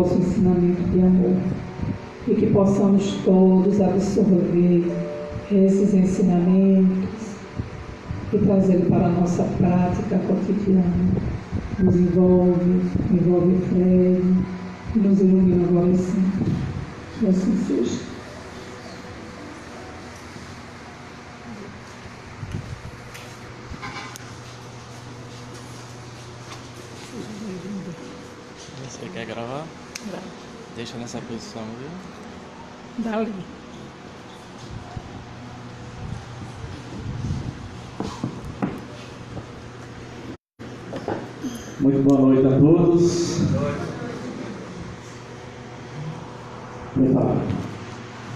vosso ensinamento de amor e que possamos todos absorver esses ensinamentos e trazê-los para a nossa prática cotidiana. Nos envolve Fred, e nos ilumina agora e sempre. Que assim seja. Você quer gravar? Grava. Deixa nessa posição, viu? Dá-lhe. Muito boa noite a todos.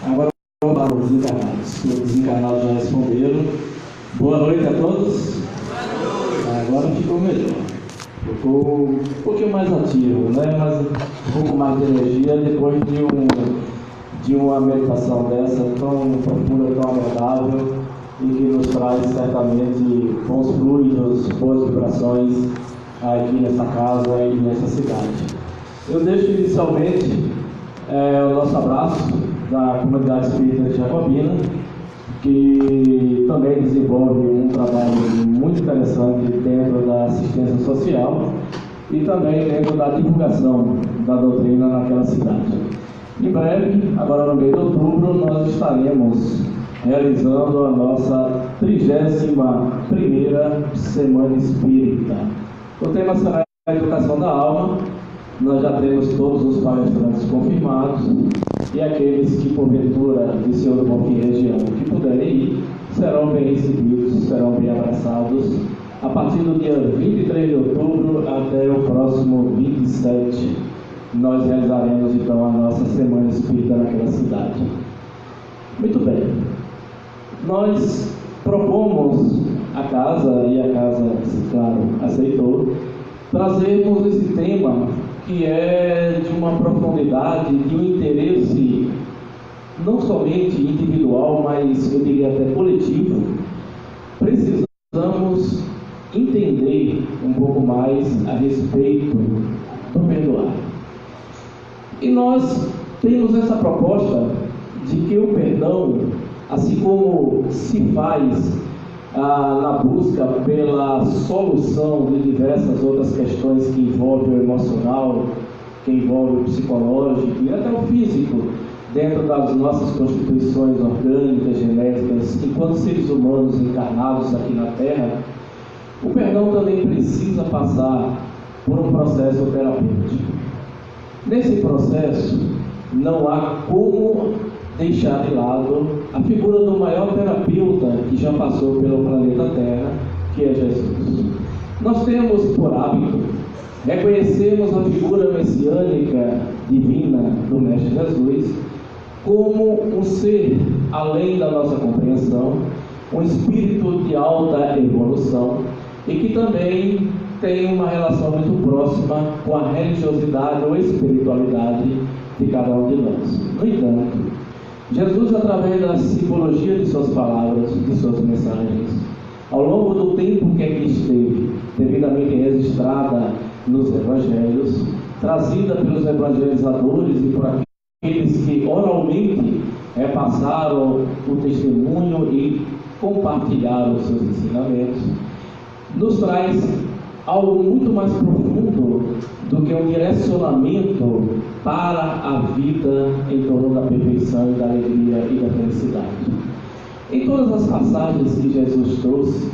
Agora vamos para os desencarnados. Os desencarnados já responderam. Boa noite a todos. Agora ficou melhor. Ficou um pouquinho mais ativo, né? Mas um pouco mais de energia depois de uma meditação dessa tão profunda, tão agradável e que nos traz certamente bons fluidos, boas vibrações aqui nessa casa e nessa cidade. Eu deixo inicialmente o nosso abraço da Comunidade Espírita de Jacobina, que também desenvolve um trabalho muito interessante dentro da assistência social e também dentro da divulgação da doutrina naquela cidade. Em breve, agora no mês de outubro, nós estaremos realizando a nossa 31ª Semana Espírita. O tema será a Educação da Alma. Nós já temos todos os palestrantes confirmados e aqueles que, porventura, de Senhor do Bonfim região, que puderem ir, serão bem recebidos, serão bem abraçados a partir do dia 23 de outubro até o próximo 27. Nós realizaremos, então, a nossa Semana Espírita naquela cidade. Muito bem. Nós propomos a casa, e a casa, claro, aceitou, trazermos esse tema que é de uma profundidade, de um interesse não somente individual, mas eu diria até coletivo. Precisamos entender um pouco mais a respeito do perdoar. E nós temos essa proposta de que o perdão, assim como se faz na busca pela solução de diversas outras questões que envolvem o emocional, que envolvem o psicológico e até o físico, dentro das nossas constituições orgânicas, genéticas, enquanto seres humanos encarnados aqui na Terra, o perdão também precisa passar por um processo terapêutico. Nesse processo, não há como deixar de lado a figura do maior terapeuta que já passou pelo planeta Terra, que é Jesus. Nós temos por hábito reconhecermos a figura messiânica divina do Mestre Jesus como um ser além da nossa compreensão, um espírito de alta evolução e que também tem uma relação muito próxima com a religiosidade ou espiritualidade de cada um de nós. No entanto, Jesus, através da simbologia de suas palavras, de suas mensagens, ao longo do tempo que aqui esteve, devidamente registrada nos evangelhos, trazida pelos evangelizadores e por aqueles que oralmente repassaram o testemunho e compartilharam os seus ensinamentos, nos traz algo muito mais profundo do que um direcionamento para a vida em torno da perfeição e da alegria e da felicidade. Em todas as passagens que Jesus trouxe,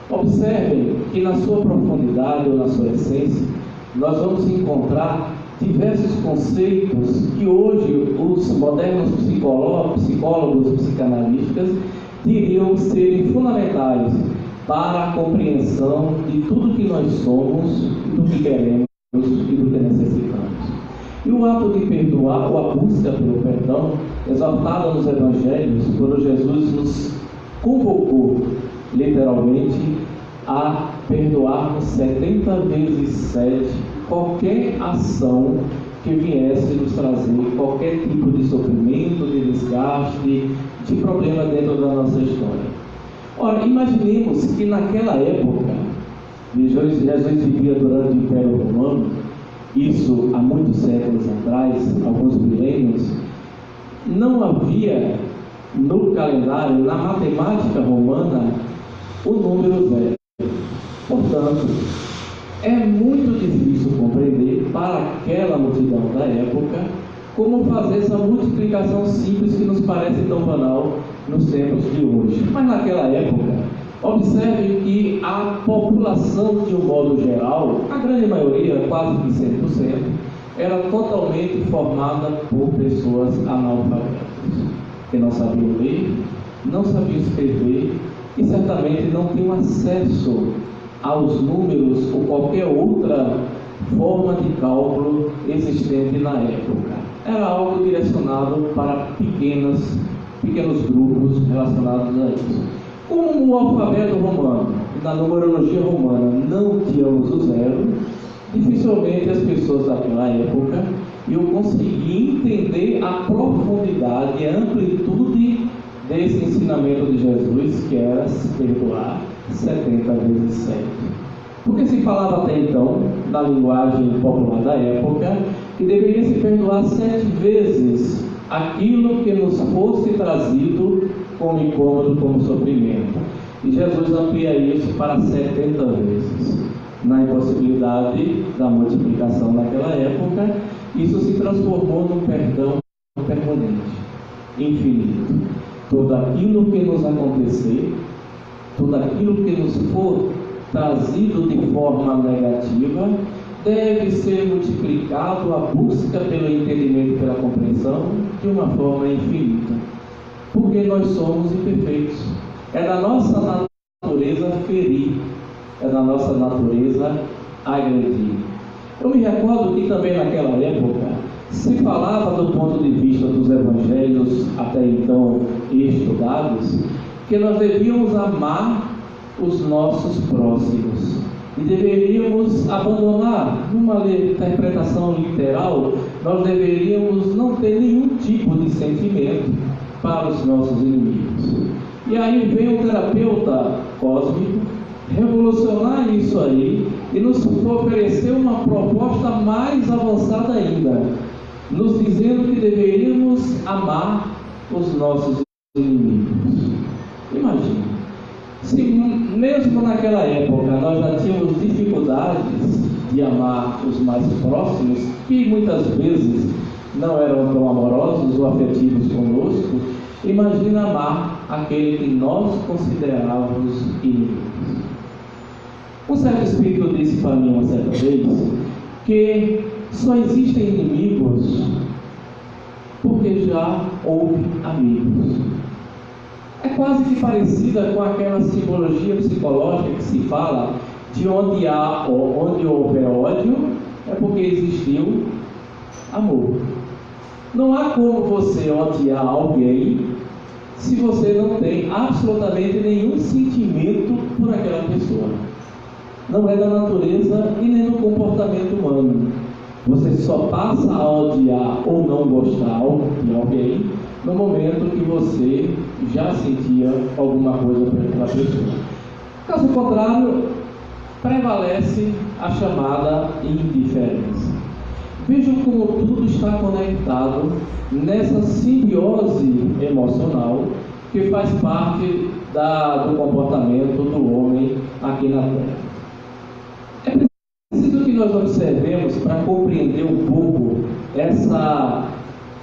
observem que na sua profundidade ou na sua essência, nós vamos encontrar diversos conceitos que hoje os modernos psicólogos psicanalistas diriam serem fundamentais para a compreensão de tudo que nós somos, do que queremos e do que necessitamos. E o ato de perdoar, ou a busca pelo perdão, exaltada nos Evangelhos, quando Jesus nos convocou, literalmente, a perdoarmos 70 vezes 7 qualquer ação que viesse nos trazer qualquer tipo de sofrimento, de desgaste, de problema dentro da nossa história. Ora, imaginemos que naquela época, Jesus vivia durante o Império Romano, isso há muitos séculos atrás, não havia no calendário, na matemática romana, o número zero. Portanto, é muito difícil compreender para aquela multidão da época como fazer essa multiplicação simples que nos parece tão banal nos tempos de hoje. Mas naquela época, observe que a população, de um modo geral, a grande maioria, quase que 100%, era totalmente formada por pessoas analfabetas, que não sabiam ler, não sabiam escrever e certamente não tinham acesso aos números ou qualquer outra forma de cálculo existente na época. Era algo direcionado para pequenos grupos relacionados a isso. Como no alfabeto romano e na numerologia romana não tínhamos o zero, dificilmente as pessoas daquela época iam conseguir entender a profundidade e a amplitude desse ensinamento de Jesus, que era se perdoar 70 vezes 7. Porque se falava até então, na linguagem popular da época, que deveria se perdoar 7 vezes aquilo que nos fosse trazido como incômodo, como sofrimento. E Jesus amplia isso para 70 vezes. Na impossibilidade da multiplicação naquela época, isso se transformou num perdão permanente, infinito. Tudo aquilo que nos acontecer, tudo aquilo que nos for trazido de forma negativa, deve ser multiplicado a busca pelo entendimento e pela compreensão de uma forma infinita. Porque nós somos imperfeitos. É da nossa natureza ferir, é da nossa natureza agredir. Eu me recordo que também naquela época se falava do ponto de vista dos evangelhos até então estudados, que nós devíamos amar os nossos próximos e deveríamos abandonar, numa interpretação literal, nós deveríamos não ter nenhum tipo de sentimento para os nossos inimigos. E aí vem o terapeuta cósmico revolucionar isso aí e nos oferecer uma proposta mais avançada ainda, nos dizendo que deveríamos amar os nossos inimigos. Imagine, se mesmo naquela época nós já tínhamos dificuldades de amar os mais próximos, que muitas vezes não eram tão amorosos ou afetivos conosco, imagina amar aquele que nós considerávamos inimigos. Um certo espírito disse para mim uma certa vez que só existem inimigos porque já houve amigos. É quase que parecida com aquela simbologia psicológica que se fala de onde houver ódio é porque existiu amor. Não há como você odiar alguém se você não tem absolutamente nenhum sentimento por aquela pessoa. Não é da natureza e nem do comportamento humano. Você só passa a odiar ou não gostar de alguém no momento que você já sentia alguma coisa por aquela pessoa. Caso contrário, prevalece a chamada indiferença. Vejam como tudo está conectado nessa simbiose emocional que faz parte do comportamento do homem aqui na Terra. É preciso que nós observemos para compreender um pouco essa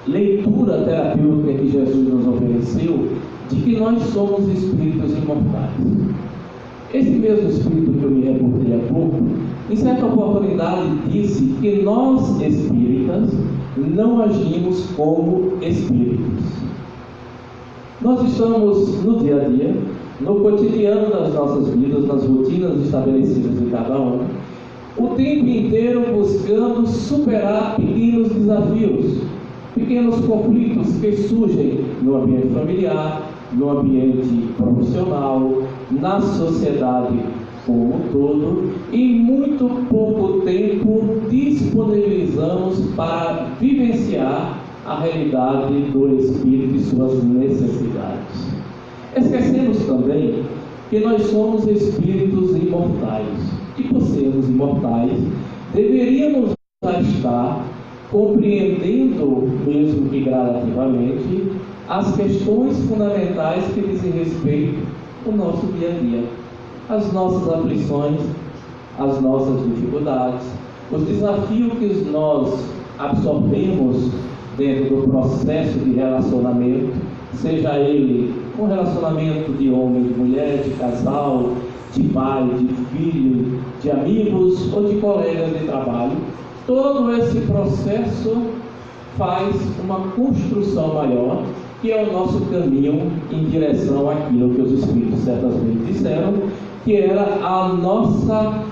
leitura terapêutica que Jesus nos ofereceu, de que nós somos espíritos imortais. Esse mesmo espírito que eu me reportei há pouco, em certa oportunidade disse que nós espíritas não agimos como espíritos. Nós estamos no dia a dia, no cotidiano das nossas vidas, nas rotinas estabelecidas de cada um, o tempo inteiro buscando superar pequenos desafios, pequenos conflitos que surgem no ambiente familiar, no ambiente profissional, na sociedade como um todo, e em muito pouco tempo disponibilizamos para vivenciar a realidade do espírito e suas necessidades. Esquecemos também que nós somos espíritos imortais, e por sermos imortais, deveríamos já estar compreendendo, mesmo que gradativamente, as questões fundamentais que dizem respeito ao nosso dia a dia, as nossas aflições, as nossas dificuldades, os desafios que nós absorvemos dentro do processo de relacionamento, seja ele um relacionamento de homem, de mulher, de casal, de pai, de filho, de amigos ou de colegas de trabalho. Todo esse processo faz uma construção maior, que é o nosso caminho em direção àquilo que os Espíritos certas vezes disseram, que era a nossa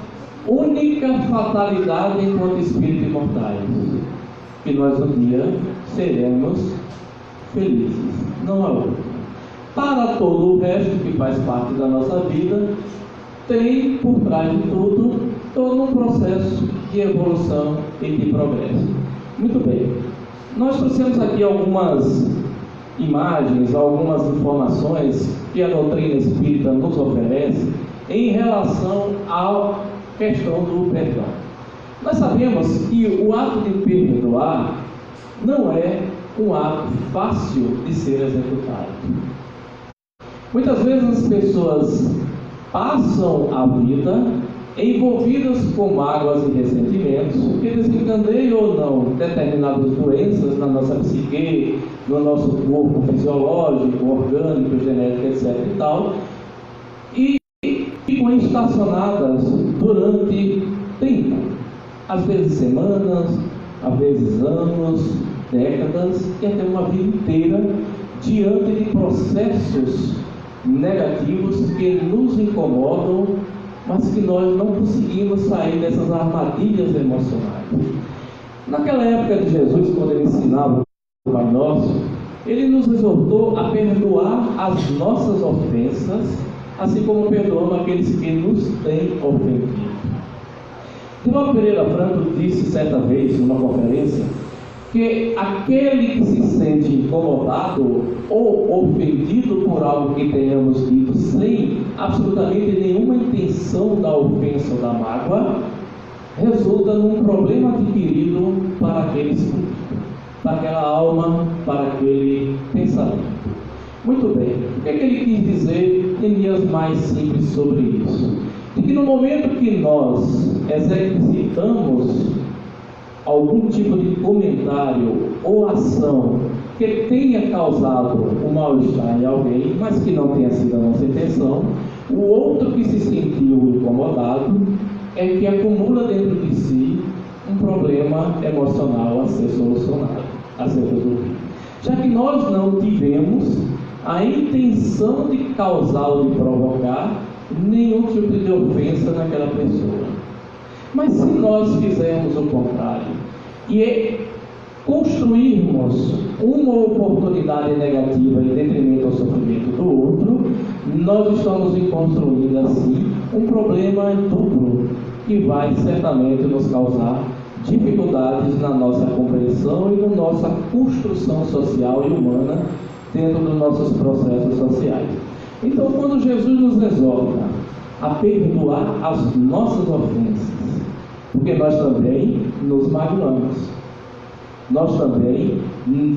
única fatalidade enquanto Espíritos imortais, que nós um dia seremos felizes, não há outro. Para todo o resto que faz parte da nossa vida, tem por trás de tudo todo um processo de evolução e de progresso. Muito bem, nós trouxemos aqui algumas imagens, algumas informações que a doutrina espírita nos oferece em relação à questão do perdão. Nós sabemos que o ato de perdoar não é um ato fácil de ser executado. Muitas vezes as pessoas passam a vida envolvidas com mágoas e ressentimentos que desencadeiam ou não determinadas doenças na nossa psique, no nosso corpo fisiológico, orgânico, genético, etc. e tal, e ficam estacionadas durante tempo, às vezes semanas, às vezes anos, décadas e até uma vida inteira, diante de processos negativos que nos incomodam, mas que nós não conseguimos sair dessas armadilhas emocionais. Naquela época de Jesus, quando ele ensinava o Pai Nosso, ele nos exortou a perdoar as nossas ofensas, assim como perdoamos aqueles que nos têm ofendido. Divaldo Pereira Franco disse certa vez, numa conferência, que aquele que se sente incomodado ou ofendido por algo que tenhamos dito sem absolutamente nenhuma intenção da ofensa ou da mágoa, resulta num problema adquirido para aquele espírito, para aquela alma, para aquele pensamento. Muito bem, o que é que ele quis dizer em linhas mais simples sobre isso? De que no momento que nós exercitamos algum tipo de comentário ou ação que tenha causado um mal-estar em alguém, mas que não tenha sido a nossa intenção, o outro que se sentiu incomodado é que acumula dentro de si um problema emocional a ser solucionado, a ser resolvido. Já que nós não tivemos a intenção de causar ou de provocar nenhum tipo de ofensa naquela pessoa. Mas se nós fizermos o contrário e construirmos uma oportunidade negativa em detrimento ao sofrimento do outro, nós estamos construindo assim um problema duplo que vai certamente nos causar dificuldades na nossa compreensão e na nossa construção social e humana dentro dos nossos processos sociais. Então, quando Jesus nos exorta a perdoar as nossas ofensas, porque nós também nos magoamos, nós também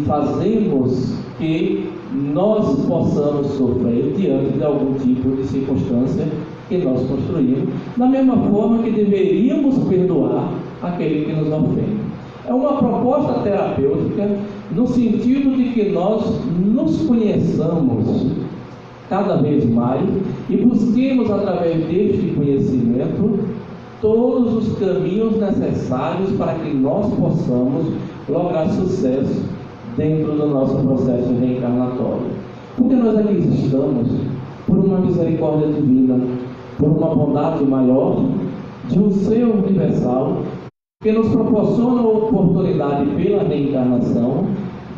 fazemos que nós possamos sofrer diante de algum tipo de circunstância que nós construímos, da mesma forma que deveríamos perdoar aquele que nos ofende. É uma proposta terapêutica no sentido de que nós nos conheçamos cada vez mais e busquemos através deste conhecimento todos os caminhos necessários para que nós possamos lograr sucesso dentro do nosso processo reencarnatório. Porque nós aqui estamos por uma misericórdia divina, por uma bondade maior de um ser universal que nos proporciona a oportunidade pela reencarnação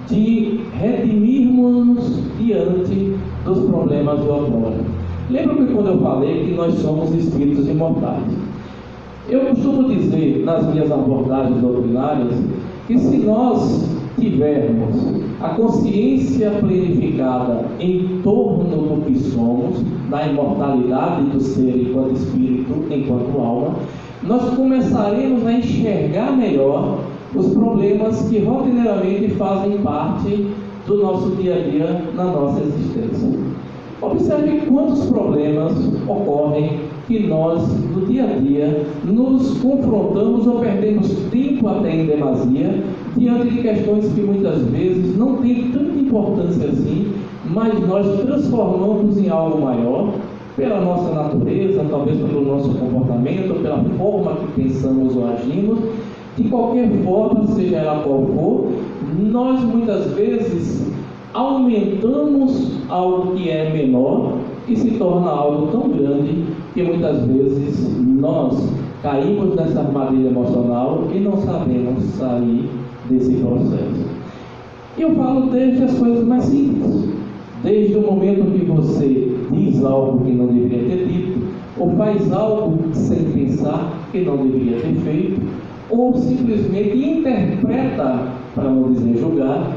de redimirmos diante dos problemas do outrora. Lembra que quando eu falei que nós somos espíritos imortais? Eu costumo dizer nas minhas abordagens doutrinárias que se nós tivermos a consciência planificada em torno do que somos, da imortalidade do ser enquanto espírito, enquanto alma, nós começaremos a enxergar melhor os problemas que rotineiramente fazem parte do nosso dia a dia na nossa existência. Observe quantos problemas ocorrem que nós, no dia a dia, nos confrontamos ou perdemos tempo até em demasia diante de questões que muitas vezes não têm tanta importância assim, mas nós transformamos em algo maior pela nossa natureza, talvez pelo nosso comportamento, pela forma que pensamos ou agimos. De qualquer forma, seja ela qual for, nós muitas vezes aumentamos algo que é menor e se torna algo tão grande que muitas vezes nós caímos nessa armadilha emocional e não sabemos sair desse processo. E eu falo desde as coisas mais simples, desde o momento que você diz algo que não deveria ter dito, ou faz algo sem pensar que não deveria ter feito, ou simplesmente interpreta, para não dizer julgar,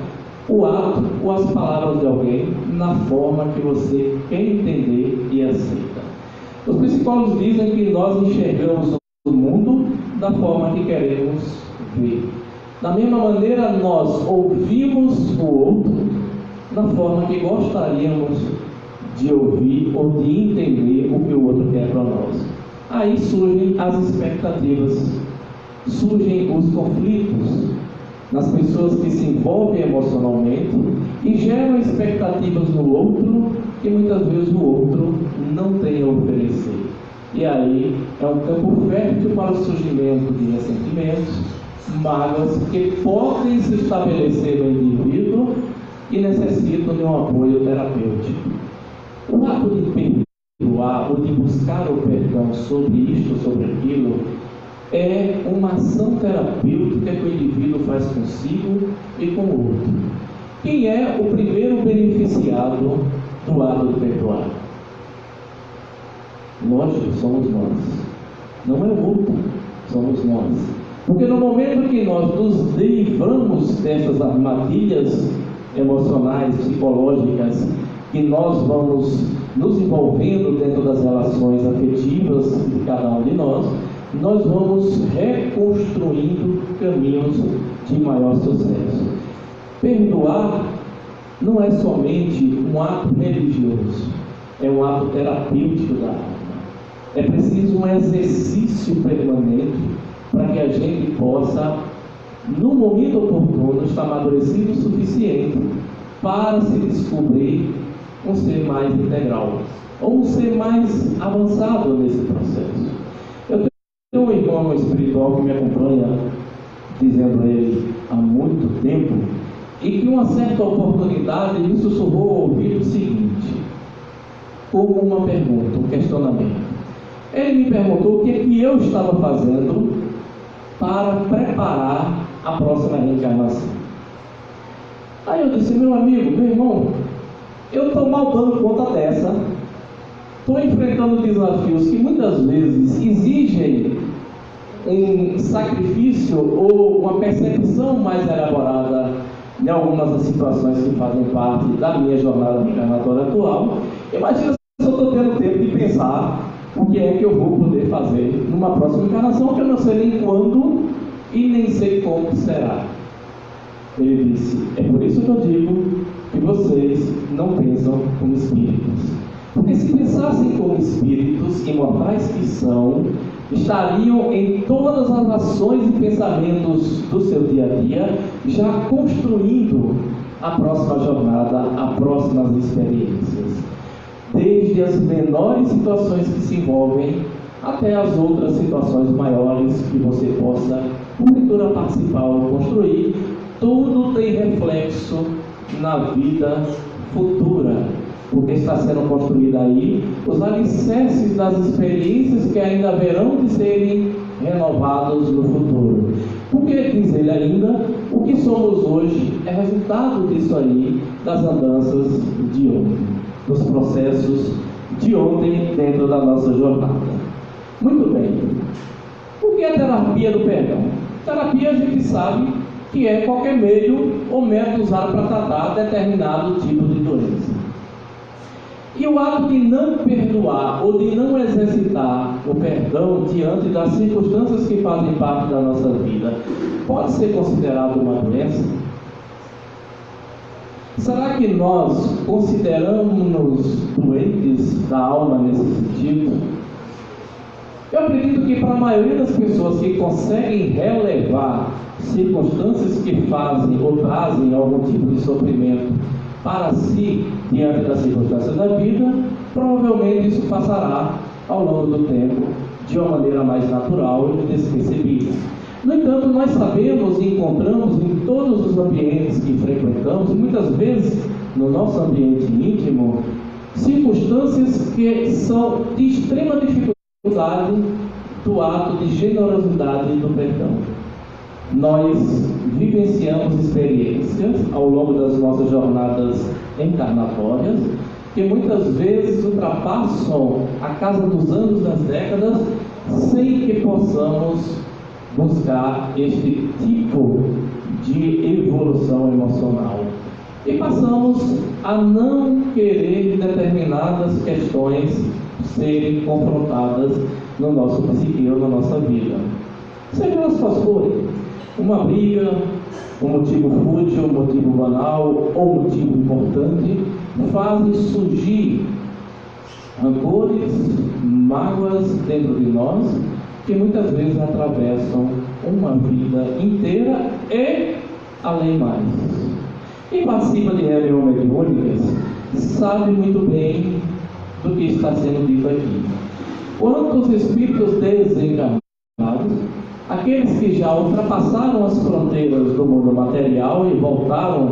o ato ou as palavras de alguém na forma que você quer entender e aceita. Os psicólogos dizem que nós enxergamos o mundo da forma que queremos ver. Da mesma maneira, nós ouvimos o outro da forma que gostaríamos de ouvir ou de entender o que o outro quer para nós. Aí surgem as expectativas, surgem os conflitos nas pessoas que se envolvem emocionalmente e geram expectativas no outro que muitas vezes o outro não tem a oferecer. E aí é um campo fértil para o surgimento de ressentimentos, mágoas que podem se estabelecer no indivíduo e necessitam de um apoio terapêutico. O ato de perdoar ou de buscar o perdão sobre isto, sobre aquilo, é uma ação terapêutica que o indivíduo faz consigo e com o outro. Quem é o primeiro beneficiado do ato de perdoar? Lógico, somos nós. Não é o outro, somos nós. Porque no momento que nós nos livramos dessas armadilhas emocionais, psicológicas, que nós vamos nos envolvendo dentro das relações afetivas de cada um de nós vamos reconstruindo caminhos de maior sucesso. Perdoar não é somente um ato religioso, é um ato terapêutico da alma. É preciso um exercício permanente para que a gente possa, no momento oportuno, estar amadurecido o suficiente para se descobrir um ser mais integral, ou um ser mais avançado nesse processo. Eu tenho um irmão espiritual que me acompanha, dizendo ele há muito tempo, e que uma certa oportunidade me sussurrou ao ouvido o seguinte, como uma pergunta, um questionamento. Ele me perguntou o que eu estava fazendo para preparar a próxima reencarnação. Aí eu disse, meu amigo, meu irmão, eu estou mal dando conta dessa, estou enfrentando desafios que muitas vezes exigem um sacrifício ou uma percepção mais elaborada em algumas das situações que fazem parte da minha jornada reencarnatória atual. Imagina se eu estou tendo tempo de pensar o que é que eu vou poder fazer numa próxima encarnação, que eu não sei nem quando e nem sei como será. Ele disse, é por isso que eu digo que vocês não pensam como espíritos. Porque se pensassem como espíritos imortais que são, estariam em todas as ações e pensamentos do seu dia a dia, já construindo a próxima jornada, as próximas experiências. Desde as menores situações que se envolvem, até as outras situações maiores que você possa, porventura, participar ou construir, tudo tem reflexo na vida futura, porque está sendo construída aí os alicerces das experiências que ainda haverão de serem renovados no futuro. Porque, diz ele ainda, o que somos hoje é resultado disso aí, das andanças de ontem, dos processos de ontem dentro da nossa jornada. Muito bem. O que é terapia do perdão? Terapia a gente sabe que é qualquer meio ou método usado para tratar determinado tipo de doença. E o ato de não perdoar ou de não exercitar o perdão diante das circunstâncias que fazem parte da nossa vida pode ser considerado uma doença? Será que nós consideramos-nos doentes da alma nesse sentido? Eu acredito que para a maioria das pessoas que conseguem relevar circunstâncias que fazem ou trazem algum tipo de sofrimento para si diante das circunstâncias da vida, provavelmente isso passará ao longo do tempo de uma maneira mais natural e despercebida. No entanto, nós sabemos e encontramos em todos os ambientes que frequentamos, e muitas vezes no nosso ambiente íntimo, circunstâncias que são de extrema dificuldade do ato de generosidade e do perdão. Nós vivenciamos experiências ao longo das nossas jornadas encarnatórias que muitas vezes ultrapassam a casa dos anos, das décadas, sem que possamos buscar este tipo de evolução emocional. E passamos a não querer determinadas questões serem confrontadas no nosso psique ou na nossa vida. Seja elas quais forem, uma briga, um motivo fútil, um motivo banal ou um motivo importante, fazem surgir rancores, mágoas dentro de nós, que muitas vezes atravessam uma vida inteira e além mais. Quem participa de reuniões mediúnicas sabe muito bem do que está sendo dito aqui. Quantos espíritos desencarnados, aqueles que já ultrapassaram as fronteiras do mundo material e voltaram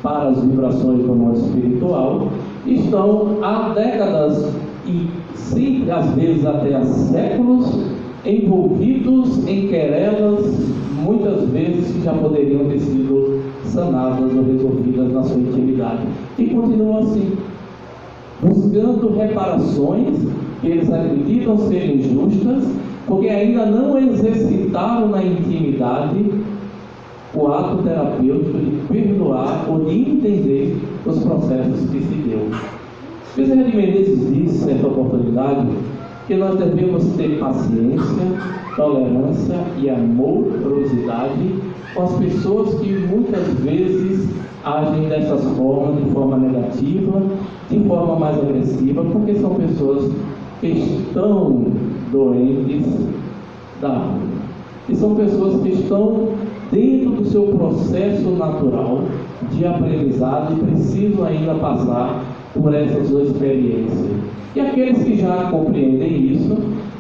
para as vibrações do mundo espiritual, estão há décadas e sempre, às vezes até há séculos, envolvidos em querelas, muitas vezes que já poderiam ter sido sanadas ou resolvidas na sua intimidade, e continuam assim, buscando reparações que eles acreditam serem justas, porque ainda não exercitaram na intimidade o ato terapêutico de perdoar ou de entender os processos que se deu. Bezerra de Menezes disse, em certa oportunidade, que nós devemos ter paciência, tolerância e amorosidade com as pessoas que muitas vezes agem dessas formas, de forma negativa, de forma mais agressiva, porque são pessoas que estão doentes da alma. E são pessoas que estão dentro do seu processo natural de aprendizado e precisam ainda passar por essa sua experiência. E aqueles que já compreendem isso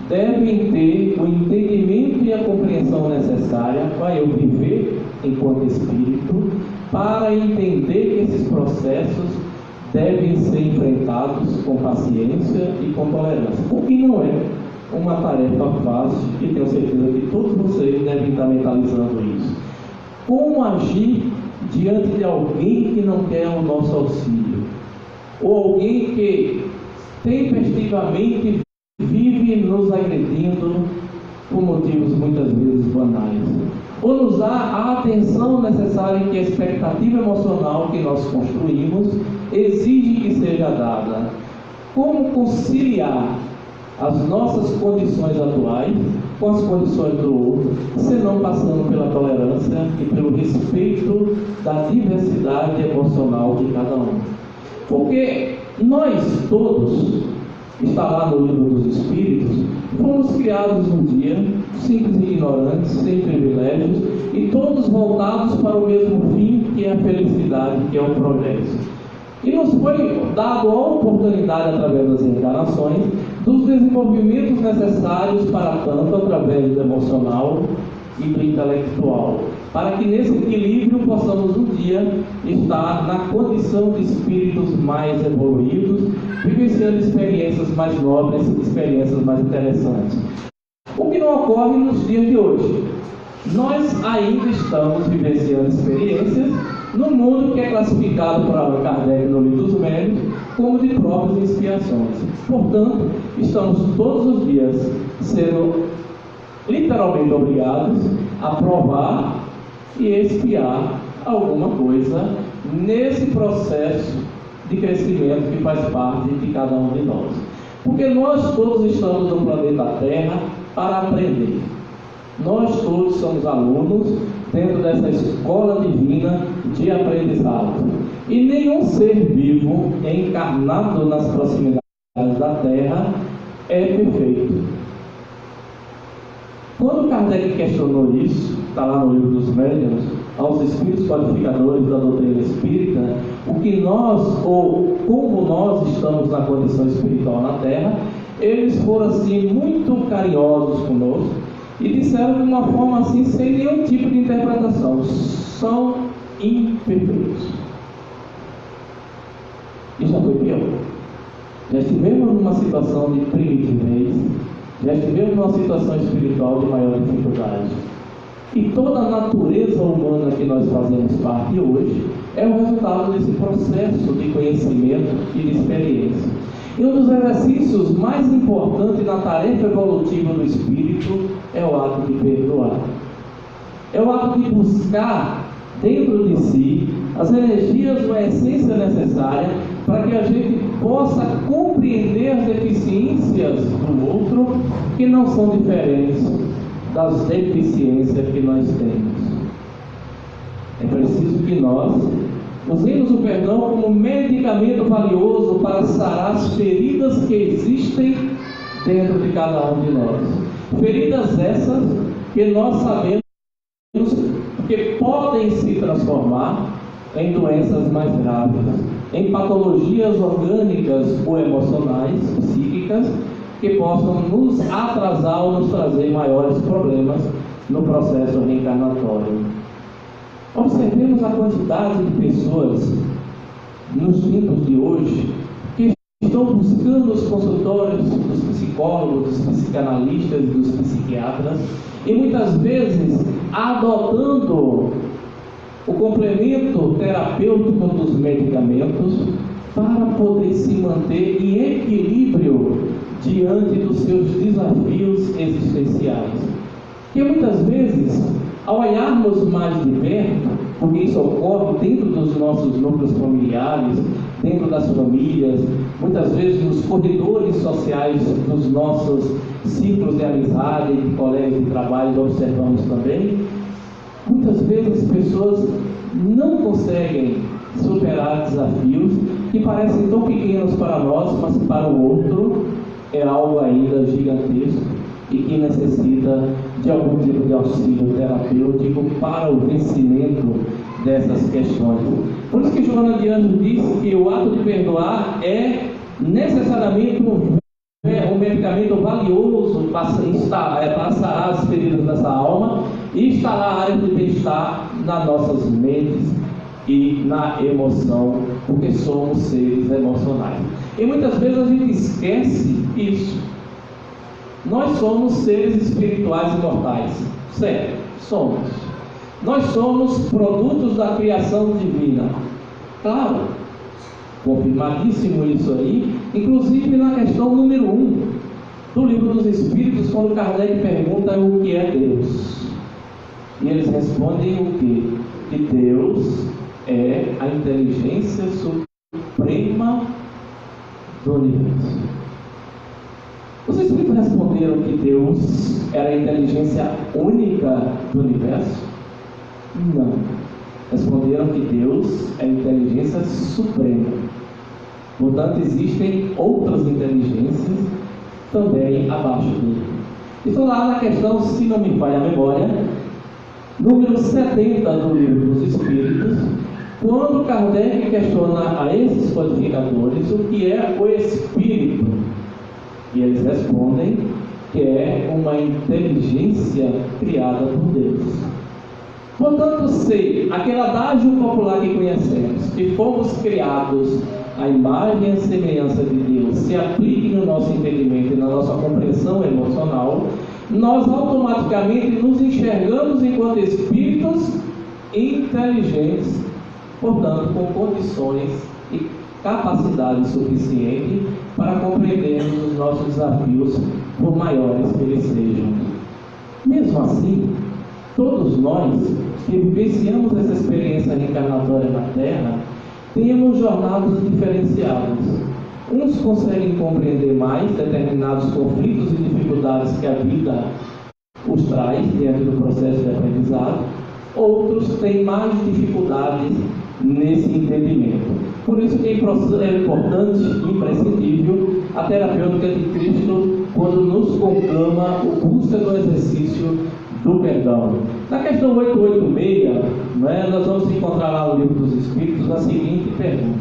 devem ter o entendimento e a compreensão necessária para eu viver enquanto espírito, para entender que esses processos devem ser enfrentados com paciência e com tolerância, o que não é uma tarefa fácil, e tenho certeza que todos vocês devem estar mentalizando isso. Como agir diante de alguém que não quer o nosso auxílio, ou alguém que tempestivamente vive nos agredindo por motivos muitas vezes banais, ou nos dá a atenção necessária que a expectativa emocional que nós construímos exige que seja dada. Como conciliar as nossas condições atuais com as condições do outro, senão passando pela tolerância e pelo respeito da diversidade emocional de cada um? Porque nós todos, está lá no livro dos Espíritos, fomos criados um dia, simples e ignorantes, sem privilégios, e todos voltados para o mesmo fim, que é a felicidade, que é o progresso. E nos foi dado a oportunidade, através das encarnações, dos desenvolvimentos necessários para tanto através do emocional e do intelectual, para que nesse equilíbrio possamos um dia estar na condição de espíritos mais evoluídos, vivenciando experiências mais nobres, experiências mais interessantes. O que não ocorre nos dias de hoje. Nós ainda estamos vivenciando experiências no mundo que é classificado por Allan Kardec no Livro dos Médiuns como de provas e expiações. Portanto, estamos todos os dias sendo literalmente obrigados a provar e expiar alguma coisa nesse processo de crescimento que faz parte de cada um de nós. Porque nós todos estamos no planeta Terra para aprender. Nós todos somos alunos dentro dessa escola divina de aprendizado. E nenhum ser vivo encarnado nas proximidades da Terra é perfeito. Quando Kardec questionou isso, está lá no Livro dos Médiuns, aos espíritos codificadores da doutrina espírita, o que nós, ou como nós estamos na condição espiritual na Terra, eles foram assim muito carinhosos conosco e disseram de uma forma assim, sem nenhum tipo de interpretação: são imperfeitos. E já foi pior. Já estivemos numa situação de primitivez, já estivemos numa situação espiritual de maior dificuldade. E toda a natureza humana que nós fazemos parte hoje é o resultado desse processo de conhecimento e de experiência. E um dos exercícios mais importantes na tarefa evolutiva do espírito é o ato de perdoar. É o ato de buscar dentro de si as energias ou a essência necessária para que a gente possa compreender as deficiências do outro, que não são diferentes das deficiências que nós temos. É preciso que nós usemos o perdão como medicamento valioso para sarar as feridas que existem dentro de cada um de nós. Feridas essas que nós sabemos que podem se transformar em doenças mais graves, em patologias orgânicas ou emocionais, psíquicas, que possam nos atrasar ou nos trazer maiores problemas no processo reencarnatório. Observemos a quantidade de pessoas nos tempos de hoje que estão buscando os consultórios dos psicólogos, dos psicanalistas e dos psiquiatras, e muitas vezes adotando o complemento terapêutico dos medicamentos para poder se manter em equilíbrio diante dos seus desafios existenciais. Que muitas vezes, ao olharmos mais de perto, porque isso ocorre dentro dos nossos núcleos familiares, dentro das famílias, muitas vezes nos corredores sociais dos nossos ciclos de amizade, de colegas de trabalho, observamos também, muitas vezes as pessoas não conseguem superar desafios que parecem tão pequenos para nós, mas para o outro é algo ainda gigantesco e que necessita de algum tipo de auxílio terapêutico para o vencimento dessas questões. Por isso que Joana de Anjos disse que o ato de perdoar é necessariamente um medicamento valioso para sarar as feridas dessa alma e instalar áreas de bem-estar nas nossas mentes e na emoção, porque somos seres emocionais. E muitas vezes a gente esquece isso. Nós somos seres espirituais imortais. Certo, somos. Nós somos produtos da criação divina. Claro, confirmadíssimo isso aí, inclusive na questão número 1 do Livro dos Espíritos, quando Kardec pergunta o que é Deus. E eles respondem o quê? Que Deus é a inteligência suprema do universo. Os Espíritos responderam que Deus era a inteligência única do universo? Não. Responderam que Deus é a inteligência suprema. Portanto, existem outras inteligências também abaixo dele. Estou lá na questão, se não me falha a memória, número 70 do Livro dos Espíritos, quando Kardec questiona a esses codificadores o que é o Espírito. E eles respondem que é uma inteligência criada por Deus. Portanto, se aquele adágio popular que conhecemos, que fomos criados à imagem e à semelhança de Deus, se aplique no nosso entendimento e na nossa compreensão emocional, nós automaticamente nos enxergamos enquanto espíritos inteligentes, portanto, com condições e capacidade suficiente para compreendermos os nossos desafios, por maiores que eles sejam. Mesmo assim, todos nós que vivenciamos essa experiência reencarnatória na Terra, temos jornadas diferenciadas. Uns conseguem compreender mais determinados conflitos e dificuldades que a vida os traz dentro do processo de aprendizado, outros têm mais dificuldades nesse entendimento. Por isso que é importante e imprescindível a terapêutica de Cristo quando nos conclama o busca do exercício do perdão. Na questão 886, nós vamos encontrar lá no Livro dos Espíritos a seguinte pergunta: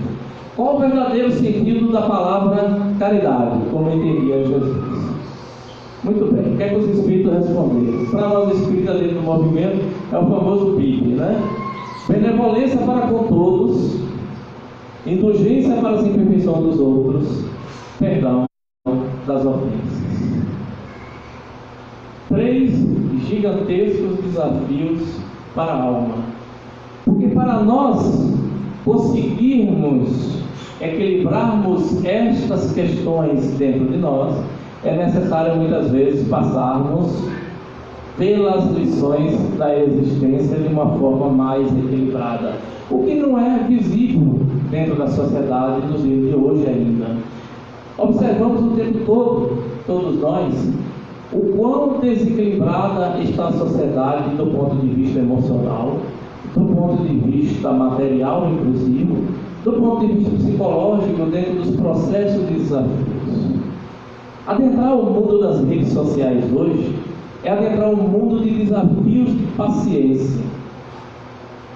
qual o verdadeiro sentido da palavra caridade, como entendia Jesus? Muito bem, o que é que os Espíritos responderam? Para nós espíritas dentro do movimento é o famoso BIP, Benevolência para com todos, indulgência para as imperfeições dos outros, perdão das ofensas. 3 gigantescos desafios para a alma. Porque para nós conseguirmos equilibrarmos estas questões dentro de nós, é necessário muitas vezes passarmos pelas lições da existência de uma forma mais equilibrada, o que não é visível dentro da sociedade nos dias de hoje ainda. Observamos o tempo todo, todos nós, o quão desequilibrada está a sociedade do ponto de vista emocional, do ponto de vista material, inclusive, do ponto de vista psicológico, dentro dos processos de desafios. Adentrar o mundo das redes sociais hoje é adentrar um mundo de desafios de paciência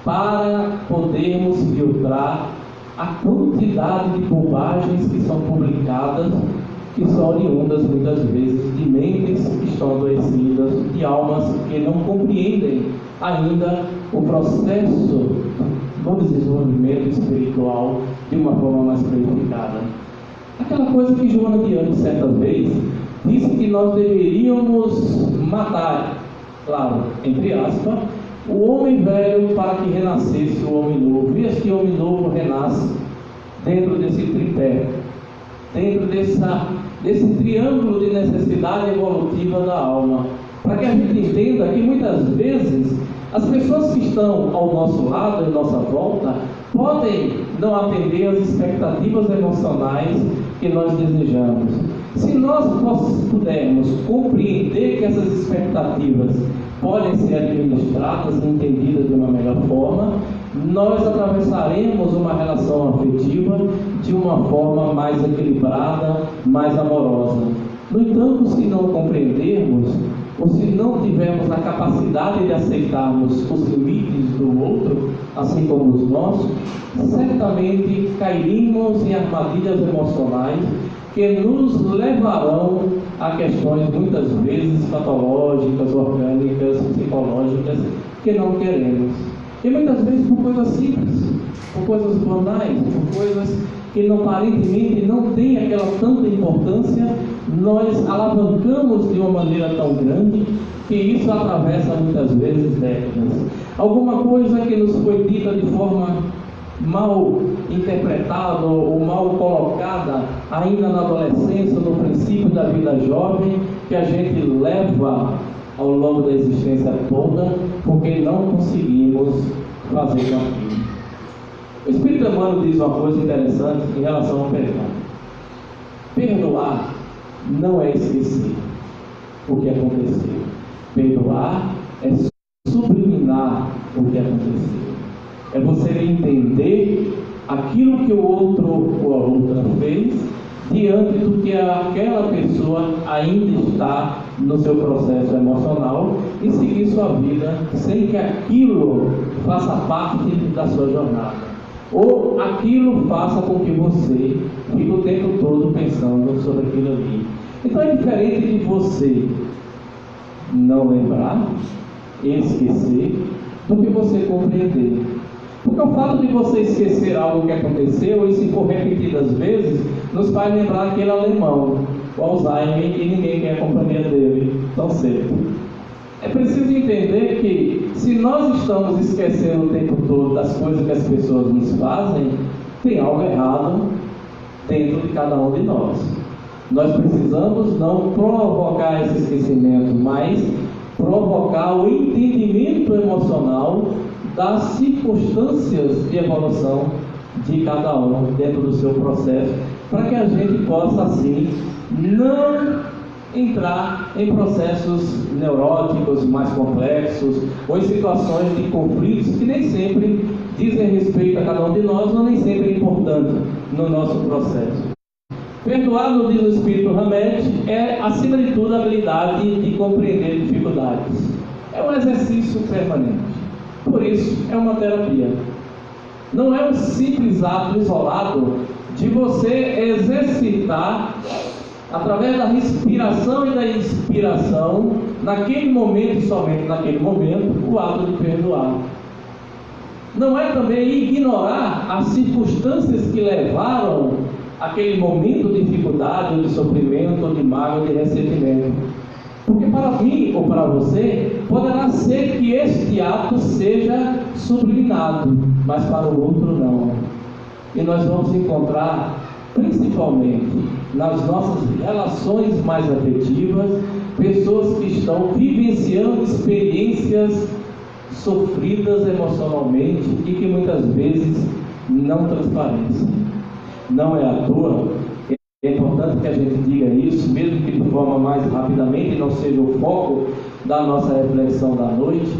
para podermos filtrar a quantidade de bobagens que são publicadas, que são oriundas muitas vezes de mentes que estão adoecidas, de almas que não compreendem ainda o processo do desenvolvimento espiritual de uma forma mais clarificada. Aquela coisa que Joana de Ângeles, certa vez, disse que nós deveríamos matar, claro, entre aspas, o homem velho para que renascesse o homem novo. E este homem novo renasce dentro desse tripé, dentro desse triângulo de necessidade evolutiva da alma, para que a gente entenda que muitas vezes as pessoas que estão ao nosso lado, em nossa volta, podem não atender às expectativas emocionais que nós desejamos. Se nós pudermos compreender que essas expectativas podem ser administradas e entendidas de uma melhor forma, nós atravessaremos uma relação afetiva de uma forma mais equilibrada, mais amorosa. No entanto, se não compreendermos, ou se não tivermos a capacidade de aceitarmos os limites do outro, assim como os nossos, certamente cairíamos em armadilhas emocionais que nos levarão a questões muitas vezes patológicas, orgânicas, psicológicas, que não queremos. E muitas vezes por coisas simples, por coisas banais, por coisas que aparentemente não têm aquela tanta importância, nós alavancamos de uma maneira tão grande que isso atravessa muitas vezes décadas. Alguma coisa que nos foi dita de forma mal interpretada ou mal colocada ainda na adolescência, no princípio da vida jovem, que a gente leva ao longo da existência toda, porque não conseguimos fazer com aquilo. O Espírito Emmanuel diz uma coisa interessante em relação ao perdão. Perdoar não é esquecer o que aconteceu. Perdoar é subliminar o que aconteceu. É você entender aquilo que o outro ou a outra fez diante do que aquela pessoa ainda está no seu processo emocional e seguir sua vida sem que aquilo faça parte da sua jornada. Ou aquilo faça com que você fique o tempo todo pensando sobre aquilo ali. Então é diferente de você não lembrar, esquecer, do que você compreender. Porque o fato de você esquecer algo que aconteceu, e se for repetidas vezes, nos faz lembrar aquele alemão, o Alzheimer, e ninguém quer a companhia dele tão cedo. É preciso entender que, se nós estamos esquecendo o tempo todo das coisas que as pessoas nos fazem, tem algo errado dentro de cada um de nós. Nós precisamos não provocar esse esquecimento, mas provocar o entendimento emocional das circunstâncias de evolução de cada um dentro do seu processo, para que a gente possa assim não entrar em processos neuróticos mais complexos ou em situações de conflitos que nem sempre dizem respeito a cada um de nós ou nem sempre é importante no nosso processo. Perdoar, no diz o Espírito Hamed, é acima de tudo a habilidade de compreender dificuldades. É um exercício permanente, por isso é uma terapia. Não é um simples ato isolado de você exercitar através da respiração e da inspiração, naquele momento e somente naquele momento, o ato de perdoar. Não é também ignorar as circunstâncias que levaram aquele momento de dificuldade, ou de sofrimento, ou de mágoa, ou de ressentimento. Porque para mim ou para você, poderá ser que este ato seja sublimado, mas para o outro não. E nós vamos encontrar, principalmente nas nossas relações mais afetivas, pessoas que estão vivenciando experiências sofridas emocionalmente e que muitas vezes não transparecem. Não é à toa, é importante que a gente diga isso, mesmo que de forma mais rapidamente, não seja o foco da nossa reflexão da noite,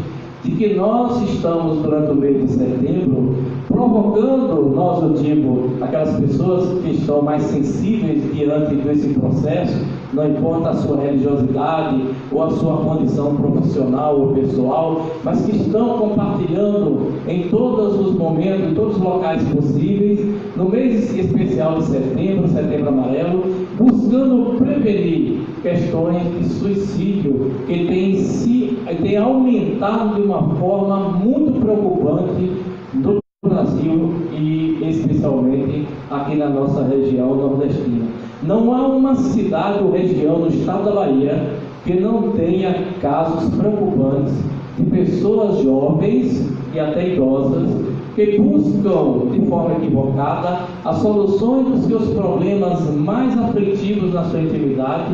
de que nós estamos durante o mês de setembro provocando, nós eu digo, aquelas pessoas que estão mais sensíveis diante desse processo, não importa a sua religiosidade ou a sua condição profissional ou pessoal, mas que estão compartilhando em todos os momentos, em todos os locais possíveis, no mês especial de setembro, setembro amarelo, buscando prevenir questões de suicídio que tem aumentado de uma forma muito preocupante no Brasil e especialmente aqui na nossa região nordestina. Não há uma cidade ou região no estado da Bahia que não tenha casos preocupantes de pessoas jovens e até idosas que buscam de forma equivocada as soluções dos seus problemas mais aflitivos na sua intimidade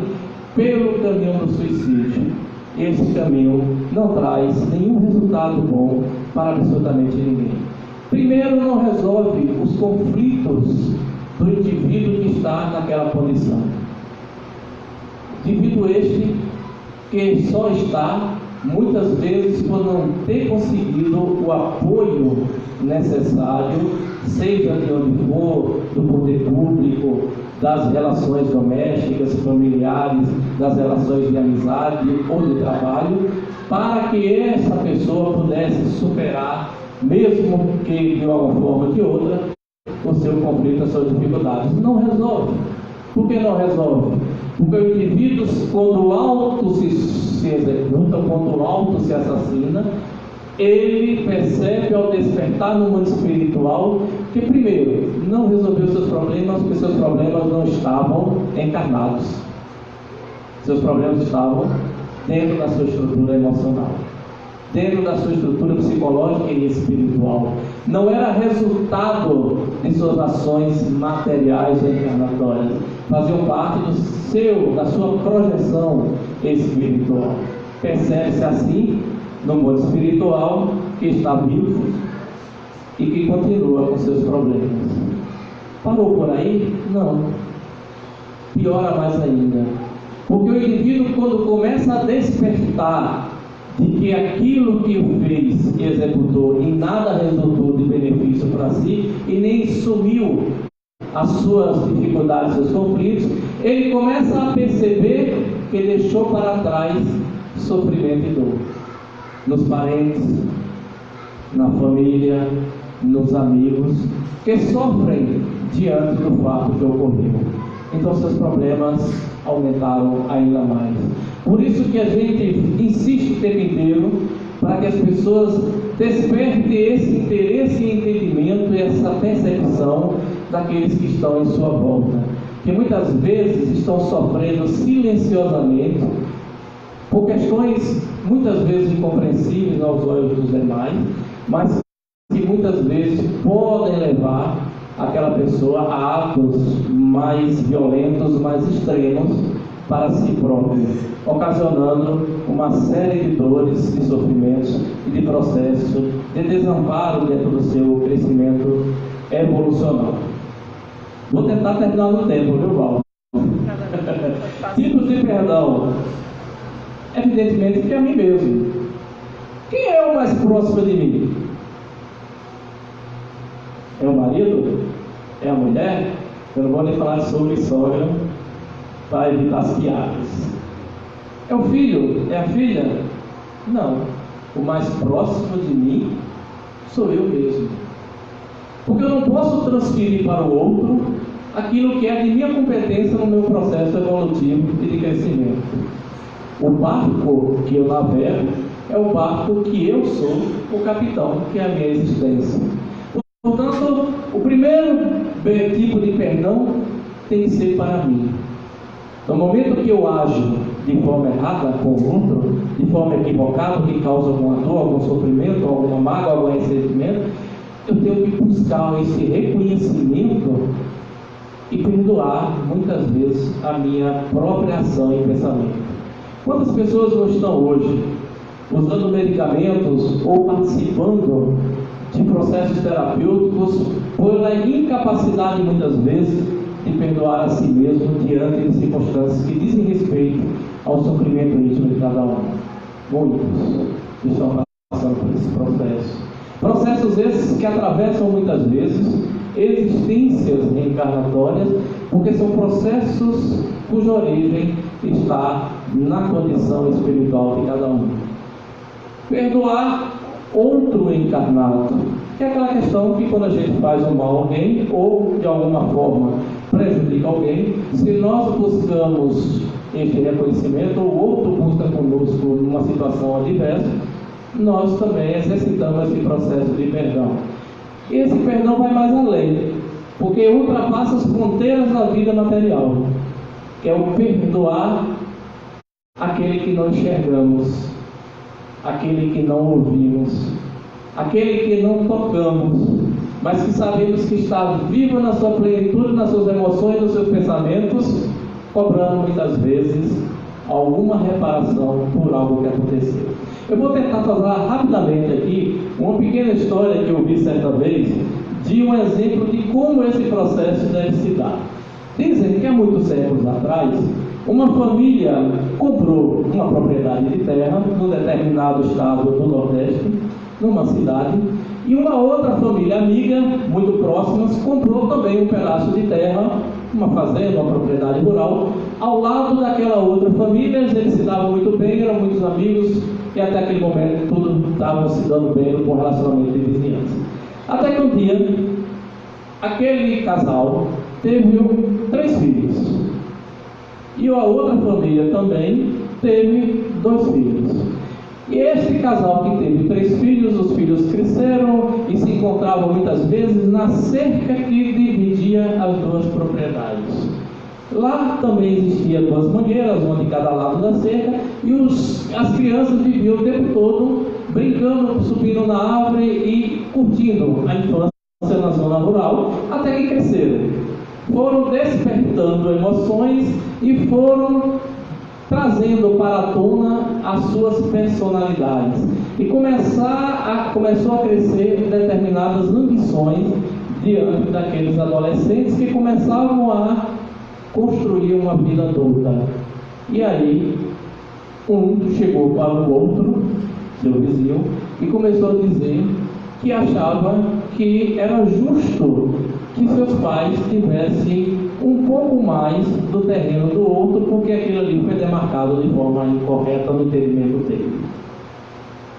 pelo caminho do suicídio. Esse caminho não traz nenhum resultado bom para absolutamente ninguém. Primeiro, não resolve os conflitos do indivíduo que está naquela condição. Indivíduo este que só está, muitas vezes, por não ter conseguido o apoio necessário, seja de onde for, do poder público, das relações domésticas, familiares, das relações de amizade ou de trabalho, para que essa pessoa pudesse superar, mesmo que de uma forma ou de outra, o seu conflito, as suas dificuldades. Não resolve. Por que não resolve? Porque o indivíduo, quando o alto se executa, quando o alto se assassina, ele percebe ao despertar no mundo espiritual que, primeiro, não resolveu seus problemas, porque seus problemas não estavam encarnados. Seus problemas estavam dentro da sua estrutura emocional, dentro da sua estrutura psicológica e espiritual. Não era resultado de suas ações materiais ou encarnatórias, faziam parte da sua projeção espiritual. Percebe-se assim, no mundo espiritual, que está vivo e que continua com seus problemas. Parou por aí? Não. Piora mais ainda. Porque o indivíduo, quando começa a despertar de que aquilo que fez e executou em nada resultou de benefício para si e nem sumiu as suas dificuldades, seus conflitos, ele começa a perceber que deixou para trás sofrimento e dor nos parentes, na família, nos amigos, que sofrem diante do fato que ocorreu. Então seus problemas aumentaram ainda mais. Por isso que a gente insiste o tempo inteiro para que as pessoas despertem esse interesse e entendimento e essa percepção daqueles que estão em sua volta, que muitas vezes estão sofrendo silenciosamente por questões muitas vezes incompreensíveis aos olhos dos demais, mas que muitas vezes podem levar aquela pessoa a atos mais violentos, mais extremos para si próprio, ocasionando uma série de dores, de sofrimentos e de processo de desamparo dentro do seu crescimento evolucional. Vou tentar terminar no tempo, viu, Val? Tipos de perdão. Evidentemente que é a mim mesmo. Quem é o mais próximo de mim? É o marido? É a mulher? Eu não vou nem falar sobre sogra para evitar as piadas. É o filho? É a filha? Não. O mais próximo de mim sou eu mesmo. Porque eu não posso transferir para o outro aquilo que é de minha competência no meu processo evolutivo e de crescimento. O barco que eu navego é o barco que eu sou o capitão, que é a minha existência. Portanto, o primeiro tipo de perdão tem que ser para mim. No momento que eu ajo de forma errada com o outro, de forma equivocada, que causa alguma dor, algum sofrimento, alguma mágoa, algum ressentimento, eu tenho que buscar esse reconhecimento e perdoar muitas vezes a minha própria ação e pensamento. Quantas pessoas não estão hoje usando medicamentos ou participando de processos terapêuticos pela incapacidade muitas vezes de perdoar a si mesmo diante de circunstâncias que dizem respeito ao sofrimento íntimo de cada um? Muitos estão passando por esse processo. Processos esses que atravessam muitas vezes existências reencarnatórias, porque são processos cuja origem está na condição espiritual de cada um. Perdoar outro encarnado, que é aquela questão que quando a gente faz um mal a alguém ou de alguma forma prejudica alguém, se nós buscamos este reconhecimento ou o outro busca conosco numa situação adversa, nós também exercitamos esse processo de perdão. Esse perdão vai mais além, porque ultrapassa as fronteiras da vida material, que é o perdoar aquele que não enxergamos, aquele que não ouvimos, aquele que não tocamos, mas que sabemos que está vivo na sua plenitude, nas suas emoções, nos seus pensamentos, cobrando muitas vezes alguma reparação por algo que aconteceu. Eu vou tentar falar rapidamente aqui uma pequena história que eu vi certa vez de um exemplo de como esse processo deve se dar. Dizem que há muitos séculos atrás, uma família comprou uma propriedade de terra num determinado estado do Nordeste, numa cidade, e uma outra família amiga, muito próximas, comprou também um pedaço de terra, uma fazenda, uma propriedade rural, ao lado daquela outra família. Eles se davam muito bem, eram muitos amigos, e até aquele momento tudo estava se dando bem com relacionamento de vizinhança. Até que um dia, aquele casal teve 3 filhos. E a outra família também teve 2 filhos. E este casal que teve 3 filhos, os filhos cresceram e se encontravam muitas vezes na cerca que dividia as 2 propriedades. Lá também existiam 2 mangueiras, uma de cada lado da cerca, e as crianças viviam o tempo todo brincando, subindo na árvore e curtindo a infância na zona rural, até que cresceram. Foram despertando emoções e foram trazendo para a tona as suas personalidades. E começou a crescer determinadas ambições diante daqueles adolescentes que começavam a construir uma vida adulta. E aí, um chegou para o outro, seu vizinho, e começou a dizer que achava que era justo que seus pais tivessem um pouco mais do terreno do outro, porque aquilo ali foi demarcado de forma incorreta no entendimento dele.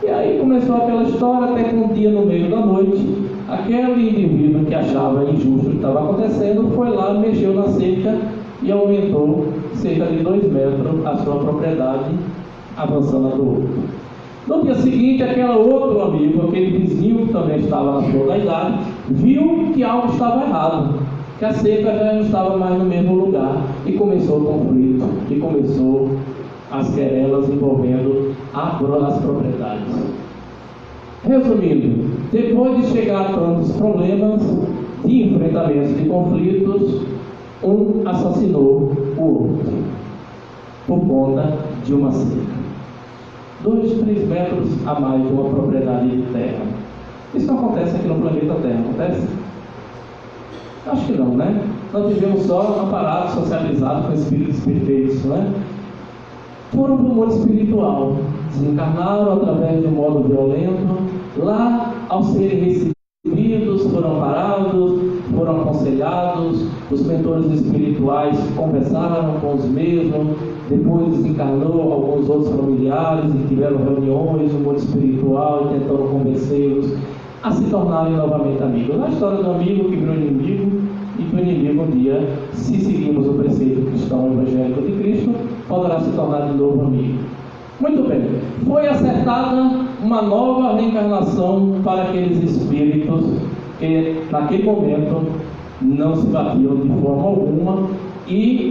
E aí começou aquela história, até que um dia no meio da noite, aquele indivíduo que achava injusto o que estava acontecendo, foi lá, mexeu na cerca e aumentou cerca de 2 metros a sua propriedade, avançando a do outro. No dia seguinte, aquele outro amigo, aquele vizinho que também estava na sua idade, viu que algo estava errado, que a cerca já não estava mais no mesmo lugar, e começou o conflito, e começou as querelas envolvendo as propriedades. Resumindo, depois de chegar a tantos problemas, de enfrentamentos de conflitos, um assassinou o outro, por conta de uma cerca. 2, 3 metros a mais de uma propriedade de terra. Isso não acontece aqui no planeta Terra, acontece? Acho que não, né? Nós vivemos só amparados, socializados com espíritos perfeitos, não é? Foram para o mundo espiritual, desencarnaram através de um modo violento. Lá, ao serem recebidos, foram parados, foram aconselhados, os mentores espirituais conversaram com os mesmos, depois desencarnou alguns outros familiares e tiveram reuniões no mundo espiritual e tentaram convencê-los a se tornarem novamente amigos. A história do amigo que virou inimigo e que o inimigo um dia, se seguimos o preceito cristão evangélico de Cristo, poderá se tornar de novo amigo. Muito bem, foi acertada uma nova reencarnação para aqueles espíritos que naquele momento não se batiam de forma alguma,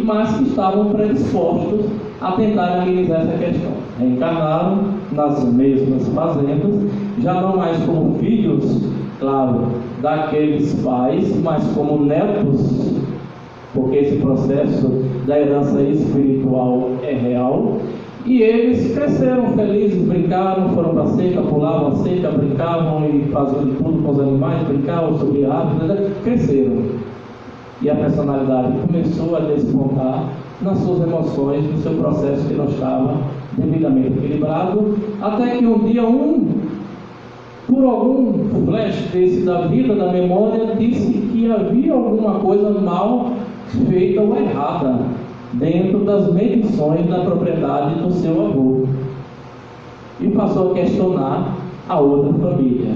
mas que estavam predispostos a tentar amenizar essa questão. Reencarnaram nas mesmas fazendas, já não mais como filhos, claro, daqueles pais, mas como netos, porque esse processo da herança espiritual é real. E eles cresceram felizes, brincaram, foram para a seca, pulavam a seca, brincavam e faziam de tudo com os animais, brincavam sobre árvores, cresceram. E a personalidade começou a despontar nas suas emoções, no seu processo que não estava devidamente equilibrado, até que um dia por algum flash desse da vida, da memória, disse que havia alguma coisa mal feita ou errada dentro das medições da propriedade do seu avô, e passou a questionar a outra família,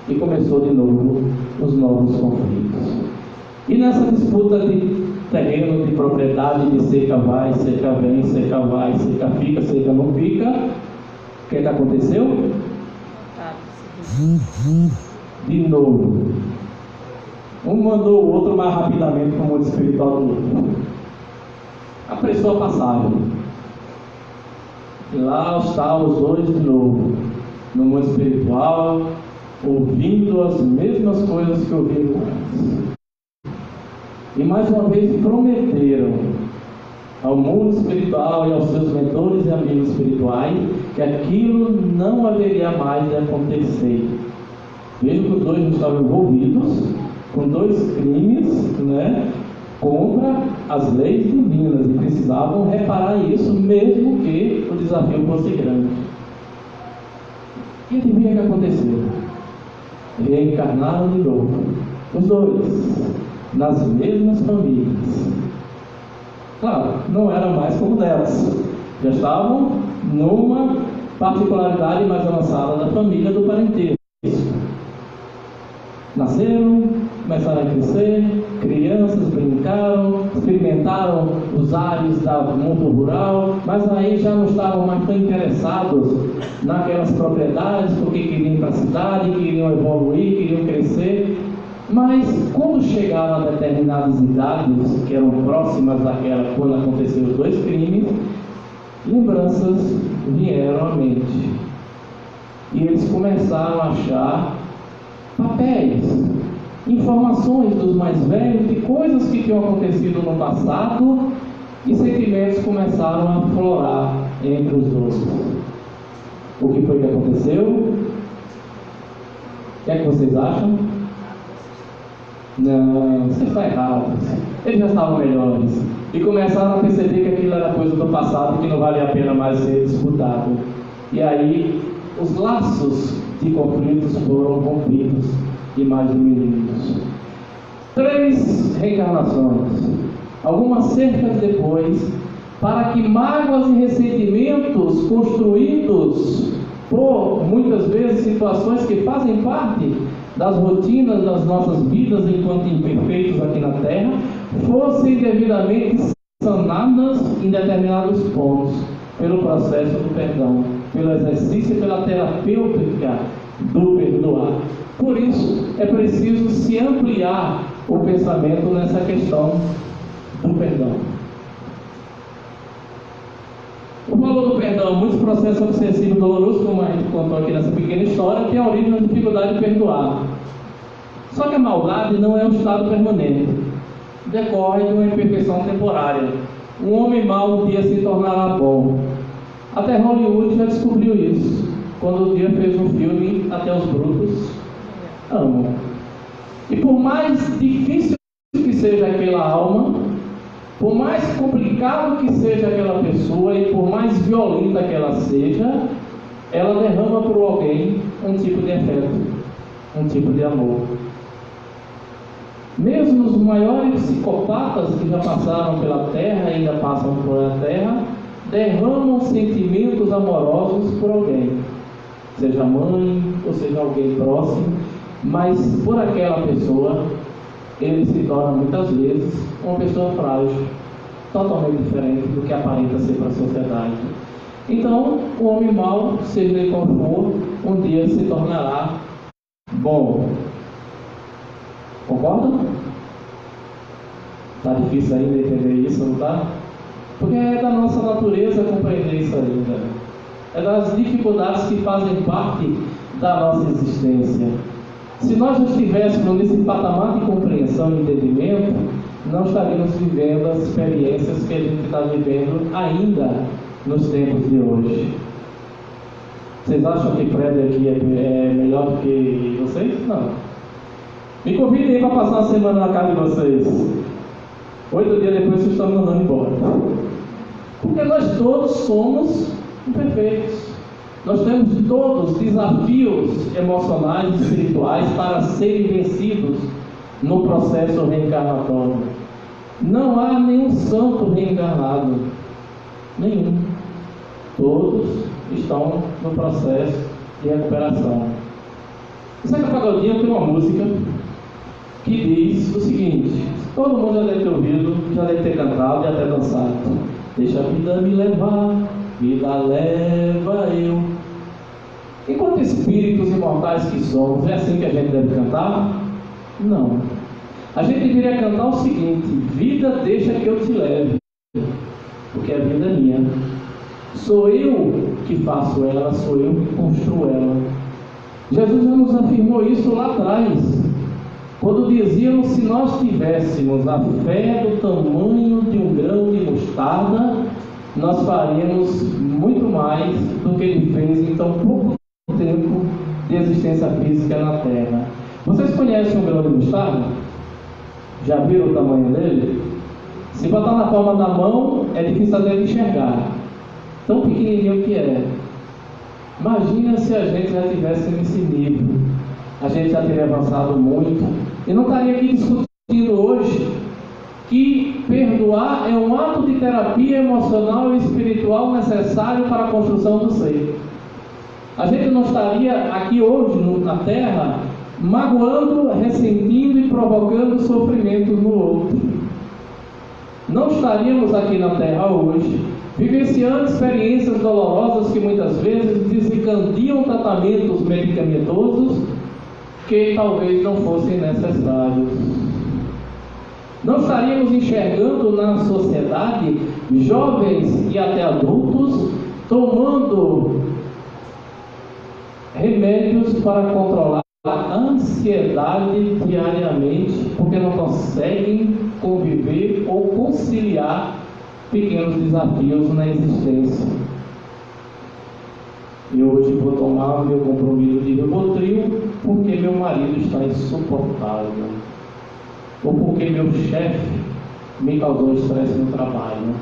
e começou de novo os novos conflitos. E nessa disputa de terreno, de propriedade, de cerca vai, cerca vem, cerca vai, cerca fica, cerca não fica, o que aconteceu? De novo, um mandou o outro mais rapidamente para o mundo espiritual do outro. Apressou a passagem. E lá estavam os dois de novo, no mundo espiritual, ouvindo as mesmas coisas que ouviram antes. E mais uma vez prometeram ao mundo espiritual e aos seus mentores e amigos espirituais que aquilo não haveria mais de acontecer. Veja que os dois não estavam envolvidos com dois crimes, né, contra as leis divinas, e precisavam reparar isso, mesmo que o desafio fosse grande. E adivinha o que aconteceu? Reencarnaram de novo, os dois, nas mesmas famílias. Claro, não eram mais como delas, já estavam numa particularidade mais avançada da família, do parentesco. Nasceram, começaram a crescer, crianças, brincaram, experimentaram os ares do mundo rural, mas aí já não estavam mais tão interessados naquelas propriedades, porque queriam ir para a cidade, queriam evoluir, queriam crescer. Mas quando chegaram a determinadas idades, que eram próximas daquela quando aconteceram os dois crimes, lembranças vieram à mente. E eles começaram a achar papéis, informações dos mais velhos de coisas que tinham acontecido no passado, e sentimentos começaram a aflorar entre os dois. O que foi que aconteceu? O que é que vocês acham? Não, você está errado. Eles já estavam melhores e começaram a perceber que aquilo era coisa do passado, que não vale a pena mais ser disputado. E aí os laços de conflitos foram rompidos e mais diminuídos. 3 reencarnações, algumas cercas depois, para que mágoas e ressentimentos construídos por muitas vezes situações que fazem parte das rotinas das nossas vidas enquanto imperfeitos aqui na Terra, fossem devidamente sanadas em determinados pontos pelo processo do perdão, pelo exercício e pela terapêutica do perdoar. Por isso é preciso se ampliar o pensamento nessa questão do perdão. O valor do perdão, muitos processos obsessivos dolorosos, como a gente contou aqui nessa pequena história, tem a origem na dificuldade de perdoar. Só que a maldade não é um estado permanente, decorre de uma imperfeição temporária. Um homem mau um dia se tornará bom. Até Hollywood já descobriu isso, quando um dia fez um filme Até os Brutos Amam. E por mais difícil que pela alma, por mais complicado que seja aquela pessoa e por mais violenta que ela seja, ela derrama para alguém um tipo de afeto, um tipo de amor. Mesmo os maiores psicopatas que já passaram pela terra e ainda passam pela terra, derramam sentimentos amorosos por alguém, seja mãe ou seja alguém próximo, mas por aquela pessoa ele se torna muitas vezes uma pessoa frágil, totalmente diferente do que aparenta ser para a sociedade. Então, o homem mau, seja ele qual for, um dia se tornará bom. Concorda? Está difícil ainda entender isso, não está? Porque é da nossa natureza compreender isso ainda. É das dificuldades que fazem parte da nossa existência. Se nós não estivéssemos nesse patamar de compreensão e entendimento, não estaríamos vivendo as experiências que a gente está vivendo ainda nos tempos de hoje. Vocês acham que Fred aqui é melhor do que vocês? Não. Me convidem aí para passar uma semana na casa de vocês. 8 dias depois vocês estão mandando embora. Porque nós todos somos imperfeitos. Nós temos todos desafios emocionais e espirituais para serem vencidos no processo reencarnatório. Não há nenhum santo reencarnado. Nenhum. Todos estão no processo de recuperação. O Zeca Pagodinho tem uma música que diz o seguinte: todo mundo já deve ter ouvido, já deve ter cantado e até dançado. Deixa a vida me levar, vida leva eu. Enquanto espíritos imortais que somos, é assim que a gente deve cantar? Não. A gente deveria cantar o seguinte: vida, deixa que eu te leve, porque a vida é minha. Sou eu que faço ela, sou eu que construo ela. Jesus já nos afirmou isso lá atrás, quando dizíamos: se nós tivéssemos a fé do tamanho de um grão de mostarda, nós faríamos muito mais do que ele fez em tão pouco tempo de existência física na Terra. Vocês conhecem um grão de mostarda? Já viram o tamanho dele? Se botar na palma da mão, é difícil até de enxergar, tão pequenininho que é. Imagina se a gente já tivesse nesse nível. A gente já teria avançado muito e não estaria aqui discutindo hoje que perdoar é um ato de terapia emocional e espiritual necessário para a construção do ser. A gente não estaria aqui hoje na Terra magoando, ressentindo e provocando sofrimento no outro. Não estaríamos aqui na Terra hoje vivenciando experiências dolorosas que muitas vezes desencadeam tratamentos medicamentosos que talvez não fossem necessários. Não estaríamos enxergando na sociedade jovens e até adultos tomando remédios para controlar a ansiedade diariamente, porque não conseguem conviver ou conciliar pequenos desafios na existência. Eu hoje vou tomar o meu compromisso de Rivotril porque meu marido está insuportável, ou porque meu chefe me causou estresse no trabalho.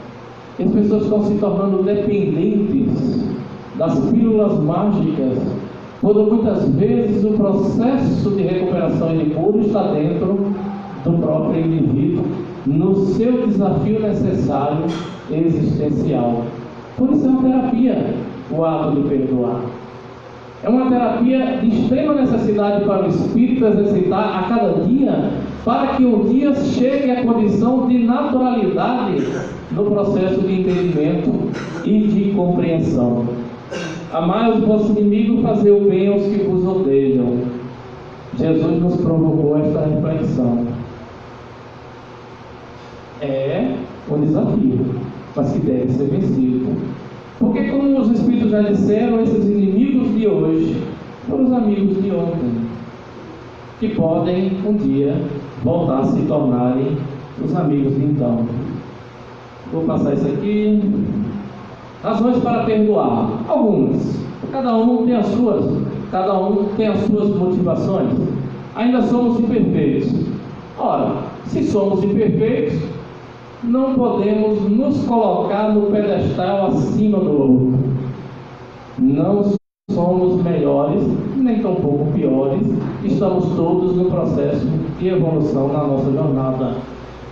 As pessoas estão se tornando dependentes das pílulas mágicas, quando muitas vezes o processo de recuperação e de cura está dentro do próprio indivíduo, no seu desafio necessário existencial. Por isso é uma terapia o ato de perdoar. É uma terapia de extrema necessidade para o espírito exercitar a cada dia, para que um dia chegue à condição de naturalidade no processo de entendimento e de compreensão. Amai os vossos inimigos, fazer o bem aos que vos odeiam. Jesus nos provocou esta reflexão. É um desafio, mas que deve ser vencido. Porque, como os Espíritos já disseram, esses inimigos de hoje foram os amigos de ontem, que podem um dia voltar a se tornarem os amigos de então. Vou passar isso aqui. Razões para perdoar. Algumas. Cada um tem as suas motivações. Ainda somos imperfeitos. Ora, Se somos imperfeitos, não podemos nos colocar no pedestal acima do outro. Não somos melhores, nem tampouco piores. Estamos todos no processo de evolução na nossa jornada.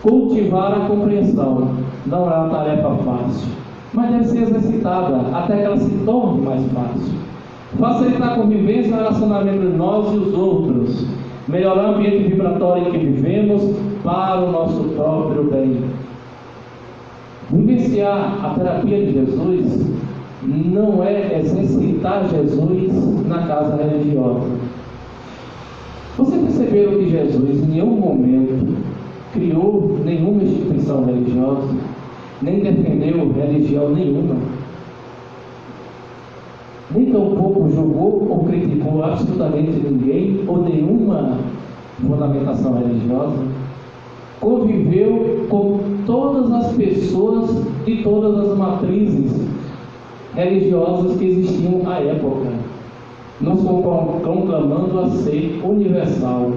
Cultivar a compreensão não é uma tarefa fácil, mas deve ser exercitada até que ela se torne mais fácil. Facilitar a convivência e o relacionamento entre nós e os outros. Melhorar o ambiente vibratório em que vivemos para o nosso próprio bem. Vivenciar a terapia de Jesus não é exercitar Jesus na casa religiosa. Você percebeu que Jesus em nenhum momento criou nenhuma instituição religiosa, nem defendeu religião nenhuma, nem tampouco julgou ou criticou absolutamente ninguém ou nenhuma fundamentação religiosa? Conviveu com todas as pessoas de todas as matrizes religiosas que existiam à época, nos conclamando a ser universal,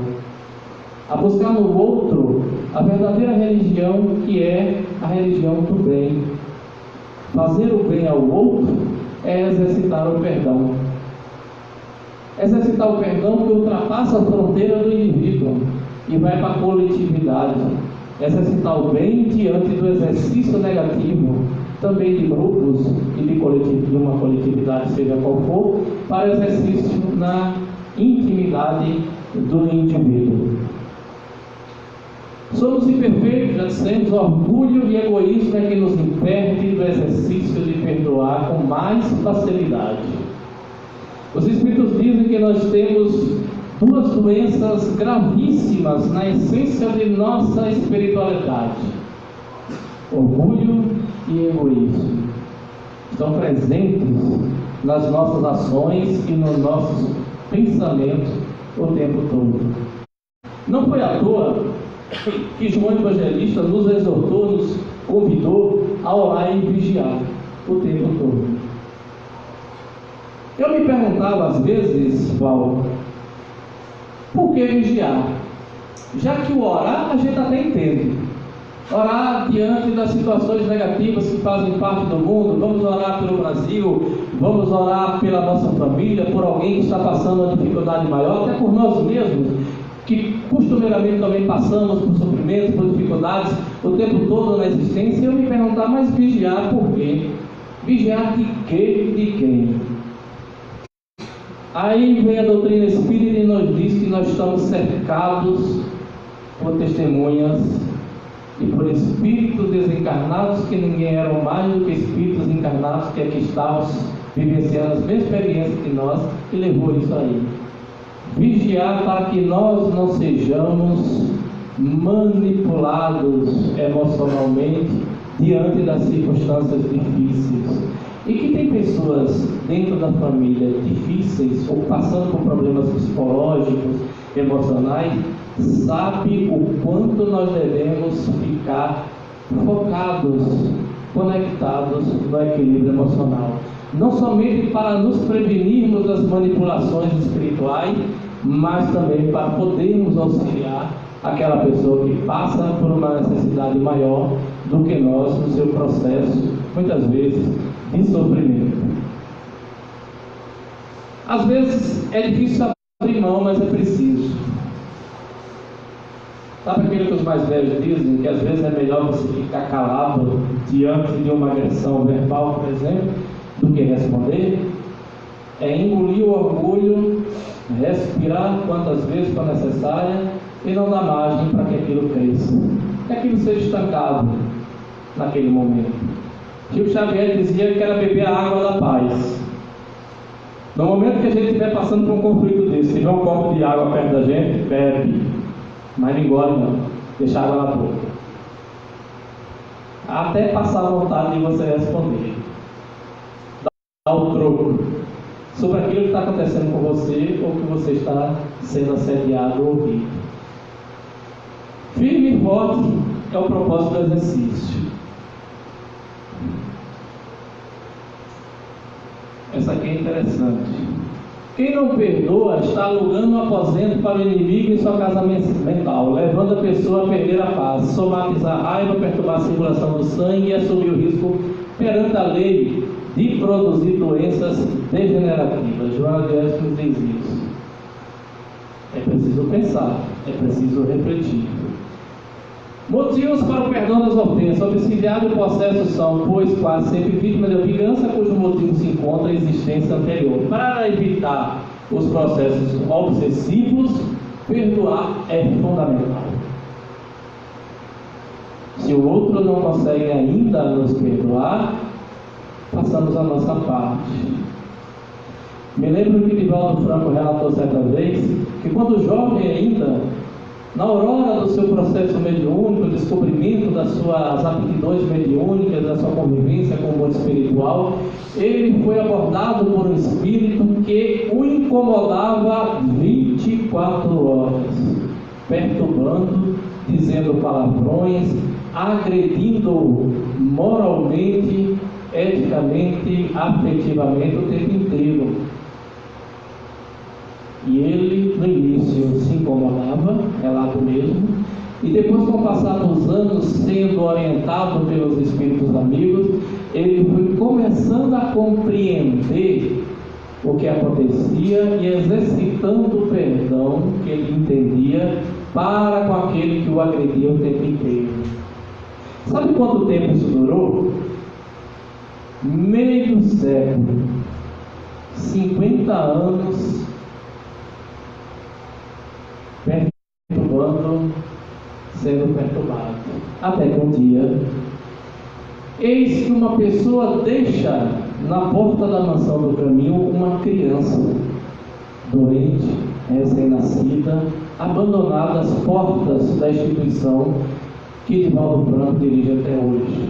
a buscar no outro a verdadeira religião, que é a religião do bem. Fazer o bem ao outro é exercitar o perdão. Exercitar o perdão que ultrapassa a fronteira do indivíduo e vai para a coletividade. Exercitar o bem diante do exercício negativo, também de grupos e de uma coletividade, seja qual for, para exercício na intimidade do indivíduo. Somos imperfeitos, já dissemos, orgulho e egoísmo é que nos impede do exercício de perdoar com mais facilidade. Os Espíritos dizem que nós temos duas doenças gravíssimas na essência de nossa espiritualidade: orgulho e egoísmo. Estão presentes nas nossas ações e nos nossos pensamentos o tempo todo. Não foi à toa que João Evangelista nos exortou, nos convidou a orar e vigiar o tempo todo. Eu me perguntava às vezes, Paulo, por que vigiar? Já que o orar a gente até entende. Orar diante das situações negativas que fazem parte do mundo. Vamos orar pelo Brasil, vamos orar pela nossa família, por alguém que está passando uma dificuldade maior, até por nós mesmos, que costumeiramente também passamos por sofrimentos, por dificuldades o tempo todo na existência. E eu me perguntar, mas vigiar por quê? Vigiar de quê? De quem? Aí vem a doutrina espírita e nos diz que nós estamos cercados por testemunhas e por espíritos desencarnados que ninguém eram mais do que espíritos encarnados que aqui estávamos vivenciando as mesmas experiências que nós, e levou isso aí. Vigiar para que nós não sejamos manipulados emocionalmente diante das circunstâncias difíceis. E que tem pessoas dentro da família difíceis ou passando por problemas psicológicos, emocionais, sabe o quanto nós devemos ficar focados, conectados no equilíbrio emocional. Não somente para nos prevenirmos das manipulações espirituais, mas também para podermos auxiliar aquela pessoa que passa por uma necessidade maior do que nós no seu processo, muitas vezes, de sofrimento. Às vezes é difícil abrir mão, mas é preciso. Sabe aquilo que os mais velhos dizem, que às vezes é melhor você ficar calado diante de uma agressão verbal, por exemplo, do que responder? É engolir o orgulho, respirar quantas vezes for necessária e não dar margem para que aquilo cresça, que aquilo seja estancado naquele momento. Chico Xavier dizia que era beber a água da paz. No momento que a gente estiver passando por um conflito desse, se tiver um copo de água perto da gente, bebe, mas não engole não, deixa a água na boca, até passar a vontade de você responder, dar o troco sobre aquilo que está acontecendo com você ou que você está sendo assediado ou ouvido. Firme e forte é o propósito do exercício. Essa aqui é interessante. Quem não perdoa está alugando um aposento para o inimigo em sua casa mental, levando a pessoa a perder a paz, somatizar a raiva, perturbar a circulação do sangue e assumir o risco perante a lei de produzir doenças degenerativas. João Adriano nos diz isso. É preciso pensar, é preciso refletir. Motivos para o perdão das ofensas. Obsidiado e possesso são, pois, quase sempre vítimas de vingança, cujo motivo se encontra em existência anterior. Para evitar os processos obsessivos, perdoar é fundamental. Se o outro não consegue ainda nos perdoar, façamos a nossa parte. Me lembro que Divaldo Franco relatou certa vez que quando jovem ainda, na aurora do seu processo mediúnico, descobrimento das suas aptidões mediúnicas, da sua convivência com o mundo espiritual, ele foi abordado por um espírito que o incomodava 24 horas, perturbando, dizendo palavrões, agredindo moralmente, eticamente, afetivamente o tempo inteiro. E ele, no início, se incomodava, relato mesmo, e depois, com o passar dos anos, sendo orientado pelos espíritos amigos, ele foi começando a compreender o que acontecia e exercitando o perdão que ele entendia para com aquele que o agredia o tempo inteiro. Sabe quanto tempo isso durou? Meio século, 50 anos, perturbando, sendo perturbado, até que um dia, eis que uma pessoa deixa na porta da mansão do caminho uma criança doente, recém-nascida, abandonada às portas da instituição que Divaldo Franco dirige até hoje.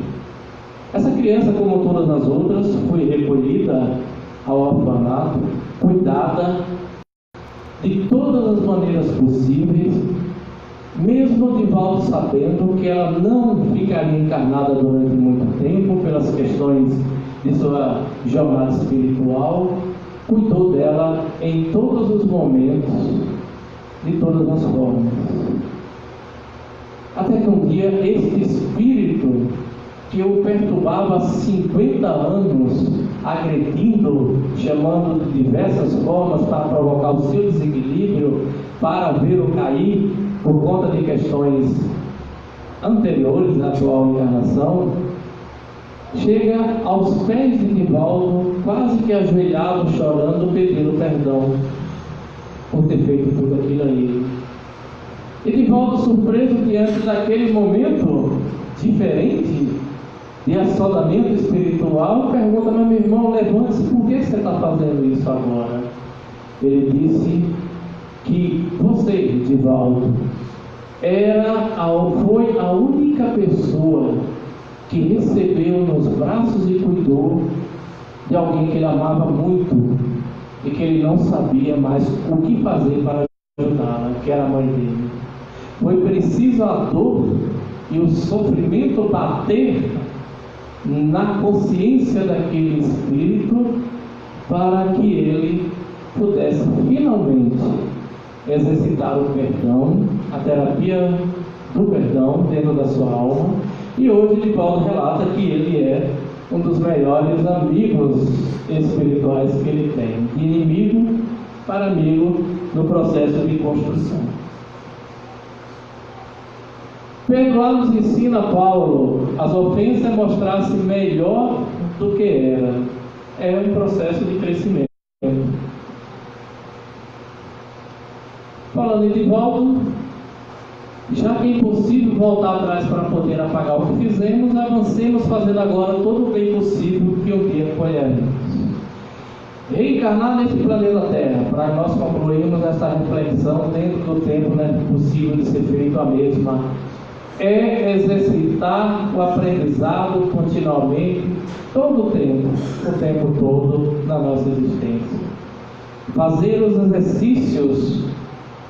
Essa criança, como todas as outras, foi recolhida ao orfanato, cuidada de todas as maneiras possíveis, mesmo Divaldo sabendo que ela não ficaria encarnada durante muito tempo pelas questões de sua jornada espiritual, cuidou dela em todos os momentos, de todas as formas. Até que um dia este espírito que o perturbava há 50 anos, agredindo, chamando de diversas formas para provocar o seu desequilíbrio, para vê-lo cair por conta de questões anteriores à atual encarnação, chega aos pés de Divaldo, quase que ajoelhado, chorando, pedindo perdão por ter feito tudo aquilo a ele. E Divaldo, surpreso diante daquele momento diferente de assolamento espiritual, pergunta: mas meu irmão, levante-se, por que você está fazendo isso agora? Ele disse que você, Divaldo, foi a única pessoa que recebeu nos braços e cuidou de alguém que ele amava muito e que ele não sabia mais o que fazer para ajudá-la, que era a mãe dele. Foi preciso a dor e o sofrimento bater na consciência daquele espírito para que ele pudesse finalmente exercitar o perdão, a terapia do perdão dentro da sua alma. E hoje Divaldo relata que ele é um dos melhores amigos espirituais que ele tem, de inimigo para amigo no processo de construção. Perdoar nos ensina Paulo as ofensas mostrar-se melhor do que era. É um processo de crescimento. Falando em Divaldo, já que é impossível voltar atrás para poder apagar o que fizemos, avancemos fazendo agora todo o bem possível que um dia colheremos. Reencarnar neste planeta Terra, para nós concluirmos essa reflexão dentro do tempo, né, possível de ser feito a mesma, é exercitar o aprendizado continuamente, todo o tempo todo na nossa existência. Fazer os exercícios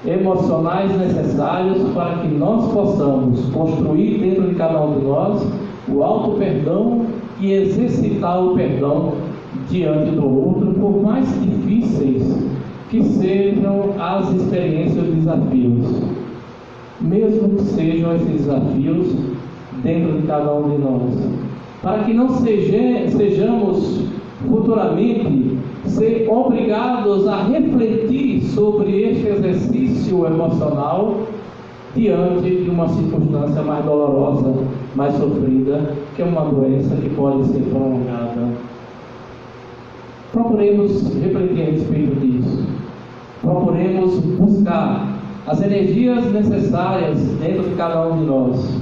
emocionais necessários para que nós possamos construir dentro de cada um de nós o auto-perdão e exercitar o perdão diante do outro, por mais difíceis que sejam as experiências e desafios, mesmo que sejam esses desafios dentro de cada um de nós, para que não sejamos futuramente ser obrigados a refletir sobre este exercício emocional diante de uma circunstância mais dolorosa, mais sofrida, que é uma doença que pode ser prolongada. Procuremos refletir a respeito disso. Procuremos buscar as energias necessárias dentro de cada um de nós.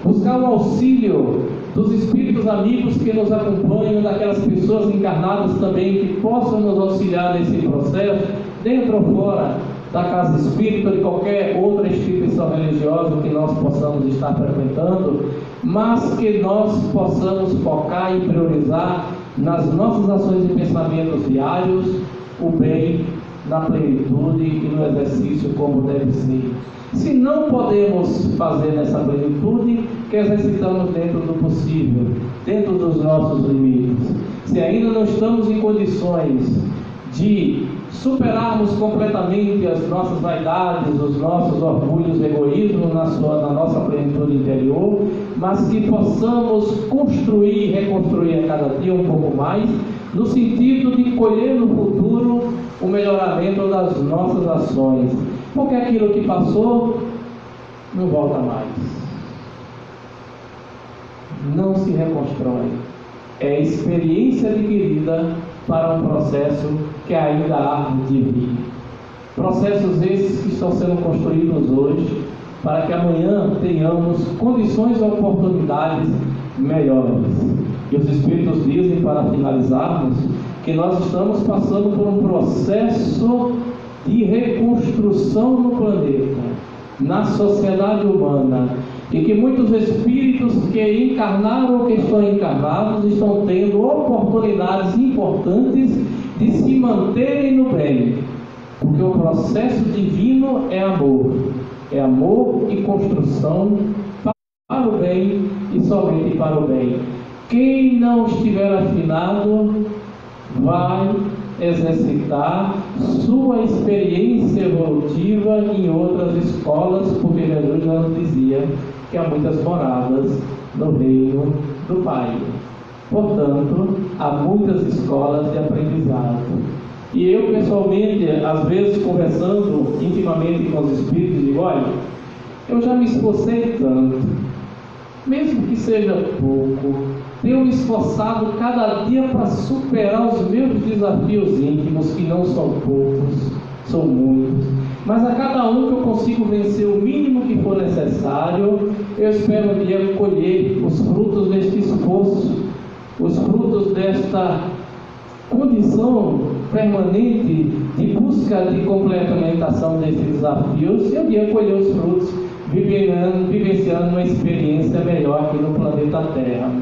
Buscar o auxílio dos espíritos amigos que nos acompanham, daquelas pessoas encarnadas também que possam nos auxiliar nesse processo, dentro ou fora da casa espírita, de qualquer outra instituição religiosa que nós possamos estar frequentando, mas que nós possamos focar e priorizar nas nossas ações e pensamentos diários o bem na plenitude e no exercício como deve ser. Se não podemos fazer nessa plenitude, que exercitamos dentro do possível, dentro dos nossos limites. Se ainda não estamos em condições de superarmos completamente as nossas vaidades, os nossos orgulhos, egoísmos na nossa plenitude interior, mas que possamos construir e reconstruir a cada dia um pouco mais, no sentido de colher no futuro o melhoramento das nossas ações, porque aquilo que passou não volta mais, não se reconstrói, é experiência adquirida para um processo que ainda há de vir. Processos esses que estão sendo construídos hoje, para que amanhã tenhamos condições e oportunidades melhores. E os Espíritos dizem, para finalizarmos, que nós estamos passando por um processo de reconstrução no planeta, na sociedade humana, e que muitos espíritos que encarnaram ou que estão encarnados estão tendo oportunidades importantes de se manterem no bem, porque o processo divino é amor e construção para o bem e somente para o bem. Quem não estiver afinado vai exercitar sua experiência evolutiva em outras escolas, porque Jesus já nos dizia que há muitas moradas no reino do Pai. Portanto, há muitas escolas de aprendizado. E eu, pessoalmente, às vezes, conversando intimamente com os espíritos, digo: olha, eu já me esforcei tanto, mesmo que seja pouco, tenho me esforçado cada dia para superar os meus desafios íntimos, que não são poucos, são muitos, mas a cada um que eu consigo vencer o mínimo que for necessário, eu espero um dia colher os frutos deste esforço, os frutos desta condição permanente de busca de complementação desses desafios, e um dia colher os frutos, vivenciando uma experiência melhor aqui no planeta Terra.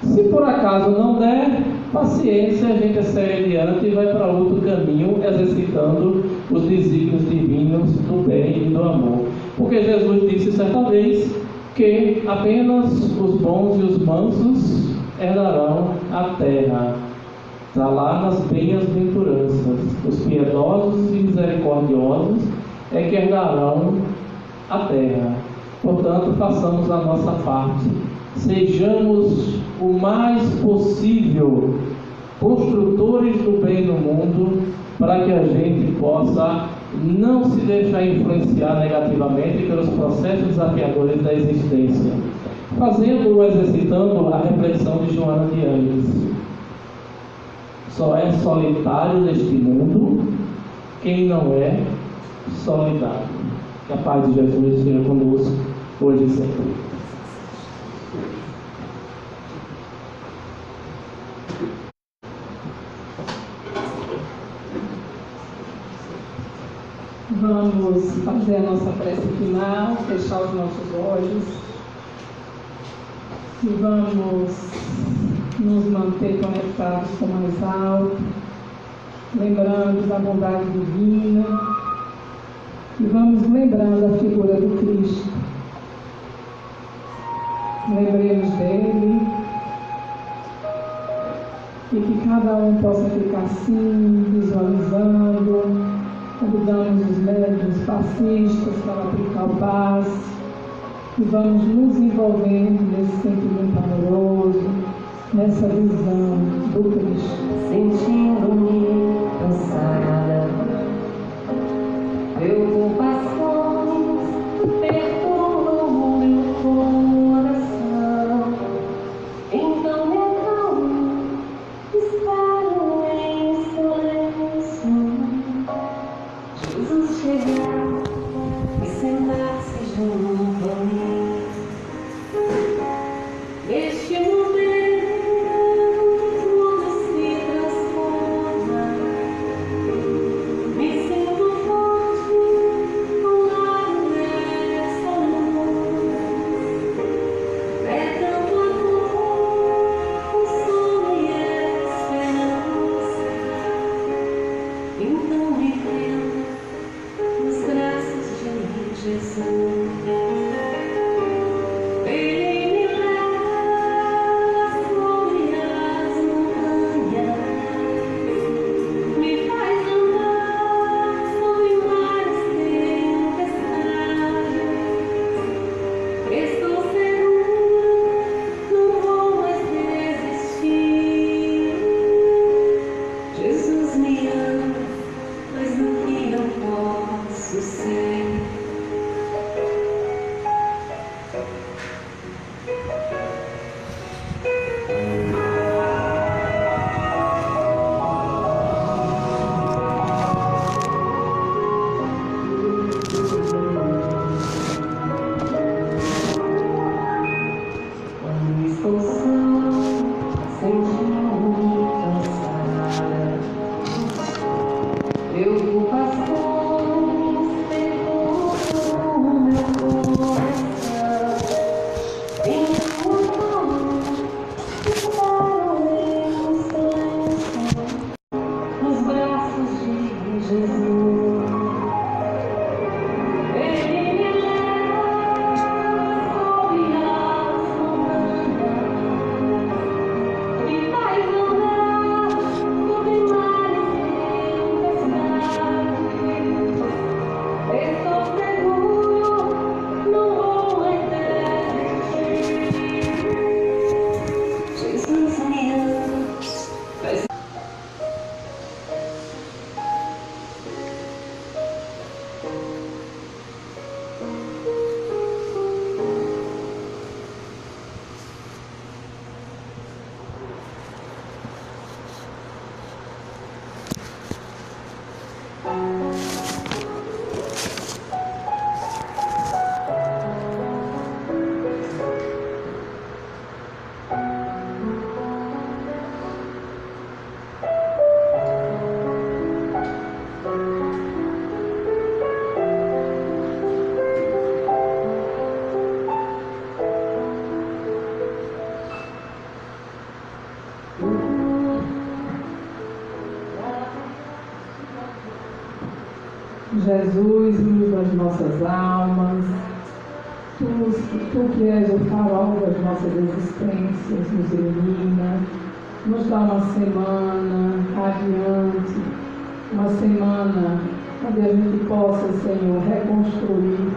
Se por acaso não der, paciência, a gente segue adiante e vai para outro caminho, exercitando os desígnios divinos do bem e do amor. Porque Jesus disse certa vez que apenas os bons e os mansos herdarão a terra. Está lá nas bem-aventuranças. Os piedosos e misericordiosos é que herdarão a terra. Portanto, façamos a nossa parte. Sejamos o mais possível construtores do bem no mundo, para que a gente possa não se deixar influenciar negativamente pelos processos desafiadores da existência, fazendo ou exercitando a reflexão de Joana de Ângeles: só é solitário neste mundo quem não é solidário. Que a paz de Jesus esteja conosco hoje e sempre. Vamos fazer a nossa prece final, fechar os nossos olhos e vamos nos manter conectados com o mais alto, lembrando da bondade divina, e vamos lembrando a figura do Cristo. Lembremos dele, e que cada um possa ficar assim, visualizando Convidamos os médicos passistas para aplicar o passe e vamos nos envolvendo nesse sentimento amoroso, nessa visão do Cristo. Sentindo-me cansada, preocupações perturbam o meu coração. Então me acalmo, espero em silêncio Jesus chegar e sentar-se junto a mim. Este momento tudo se transforma. Me sinto forte ao lado dessa luz. É tanto amor, consolo e esperança. Então me rendo nos braços de Jesus. Ele me leva sobre as montanhas, me faz andar sobre mares tempestades. Estou segura, não vou mais desistir. Jesus me ama, mas do que não posso ser. Quando estou só, sentindo-me cansada, preocupações perturbam o meu coração. Então acalmo, espero em silêncio nos braços de Jesus. Ele me leva sobre as montanhas, me faz andar sobre mares tempestades. Estou seguro, não vou mais desistir. Jesus me ama, mas Jesus, luz das nossas almas, tu que és o farol das nossas existências, nos ilumina, nos dá uma semana adiante, uma semana onde a gente possa, Senhor, reconstruir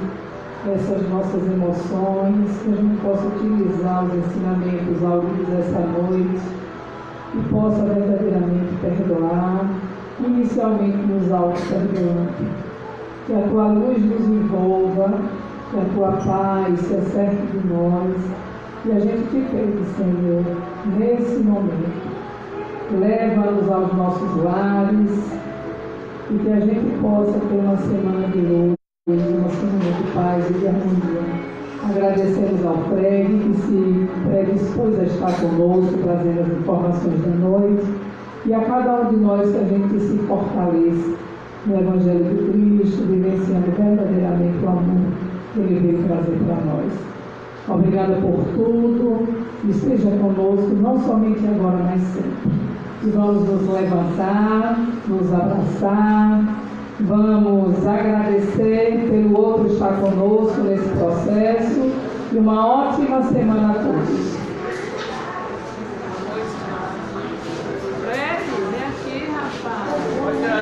essas nossas emoções, que a gente possa utilizar os ensinamentos ao longo dessa noite e possa verdadeiramente perdoar, inicialmente nos auto-perdoando. Que a tua luz nos envolva, que a tua paz se acerte de nós, e a gente te pede, Senhor, nesse momento, leva-nos aos nossos lares, e que a gente possa ter uma semana de luz, uma semana de paz e de harmonia. Agradecemos ao Fred, que se predispôs a estar conosco, trazendo as informações da noite, e a cada um de nós que a gente se fortaleça no Evangelho de Cristo, vivenciando verdadeiramente o amor que Ele veio trazer para nós. Obrigada por tudo, esteja conosco, não somente agora, mas sempre. E vamos nos levantar, nos abraçar, vamos agradecer pelo outro estar conosco nesse processo, e uma ótima semana a todos. Fred, vem aqui, rapaz.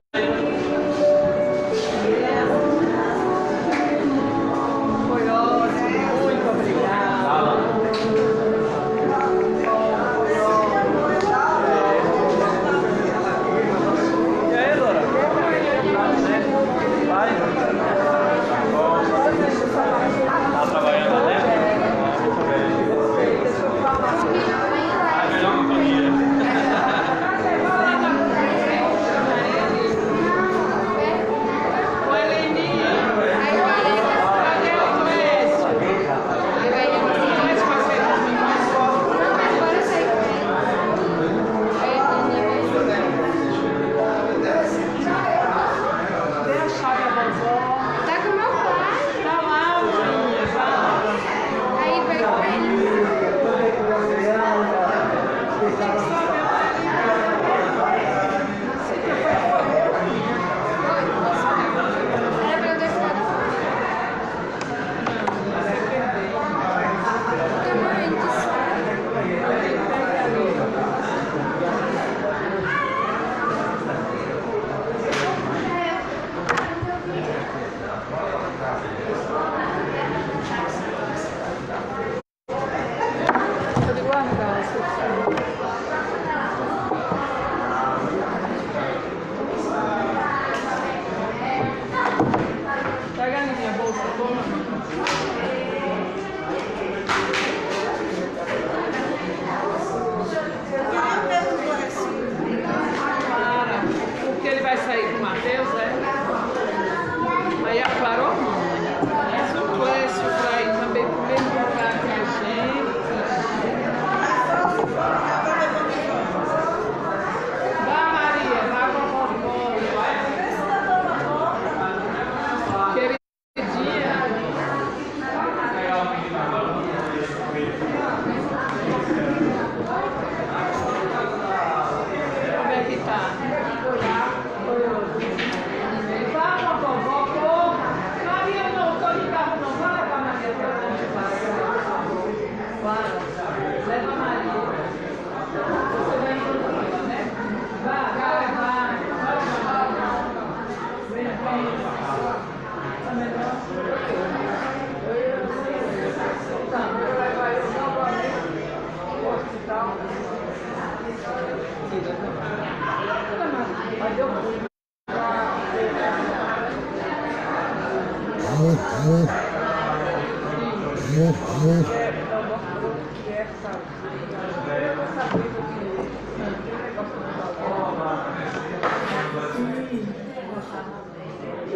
Que é o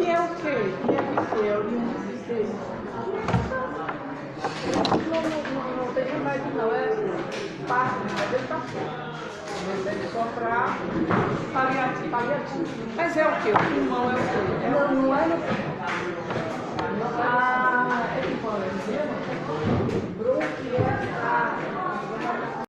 quê? Que é o que? É o de não tem remédio não, é fácil, mas ele tá certo. É só para paliativo. Mas é o quê? O pulmão é o quê? Não, não é no